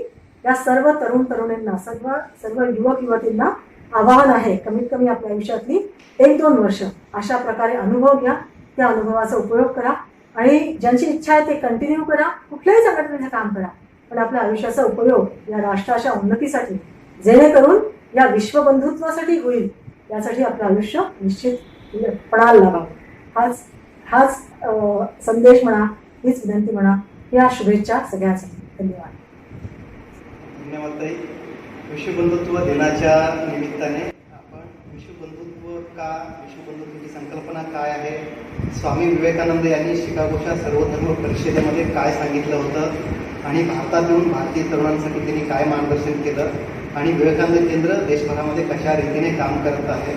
या सर्व तरुण तरुणींना, सर्व युवक युवतींना आवाहन आहे, कमीत कमी आपल्या आयुष्यातली 1-2 वर्ष अशा प्रकारे अनुभव घ्या, त्या अनुभवाचा उपयोग करा आणि ज्यांची इच्छा आहे ते कंटिन्यू करा, कुठल्याही संघटनेचं काम करा, पण आपल्या आयुष्याचा उपयोग या राष्ट्राच्या उन्नतीसाठी, जेणेकरून या विश्वबंधुत्वासाठी होईल, यासाठी आपलं आयुष्य निश्चित पणाला लावावं. हाच संदेश म्हणा, हीच विनंती म्हणा, या शुभेच्छा सगळ्यांसाठी. धन्यवाद. धन्यवाद ताई. विश्वबंधुत्व दिनाच्या निमित्ताने आपण विश्वबंधुत्व का, विश्वबंधुत्वाची संकल्पना काय आहे, स्वामी विवेकानंद यांनी शिकागोच्या सर्वधर्म परिषदेमध्ये काय सांगितलं होतं आणि भारतात येऊन भारतीय तरुणांसाठी त्यांनी काय मार्गदर्शन केलं आणि विवेकानंद केंद्र देशभरामध्ये कशा रीतीने काम करत आहे,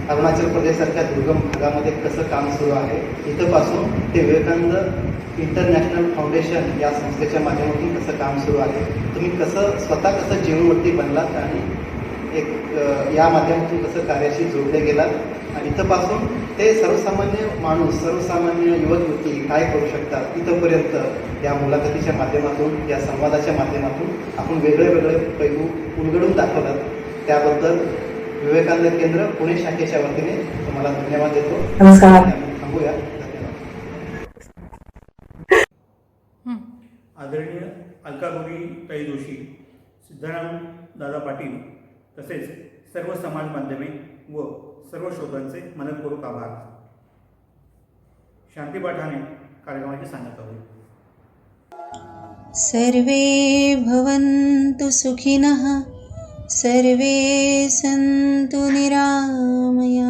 अरुणाचल प्रदेशसारख्या दुर्गम भागामध्ये कसं काम सुरू आहे, इथंपासून ते विवेकानंद इंटरनॅशनल फाउंडेशन या संस्थेच्या माध्यमातून कसं काम सुरू आहे, तुम्ही स्वतः कसं जीवनवृत्ती बनलात आणि एक या माध्यमातून कसं कार्याशी जोडले गेलात आणि इथंपासून ते सर्वसामान्य माणूस, सर्वसामान्य युवक युवती काय करू शकतात इथंपर्यंत या मुलाखतीच्या माध्यमातून, या संवादाच्या माध्यमातून आपण वेगळे पैलू उलगडून दाखवलात. त्याबद्दल विवेकानंद केंद्र पुणे शाखेच्या वतीने तुम्हाला धन्यवाद देतो. नमस्कार. थांबूया. धन्यवाद. आदरणीय अलकागौरी ताई जोशी, सिद्धाराम दादा पाटील तसेच सर्व समाज माध्यमे व सर्व श्रोतांचे मनपूर्वक आभार. शांतीपाठाने कार्यक्रमाची सांगता होईल. सर्वे भवन्तु सुखिनः, सर्वे सन्तु निरामयाः,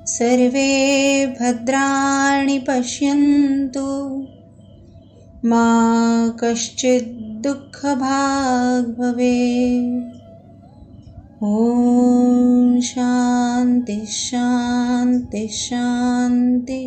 सर्वे भद्राणि पश्यन्तु, मा कश्चित् दुःखभाग् भवेत्. ॐ शान्ति शान्ति शान्ति.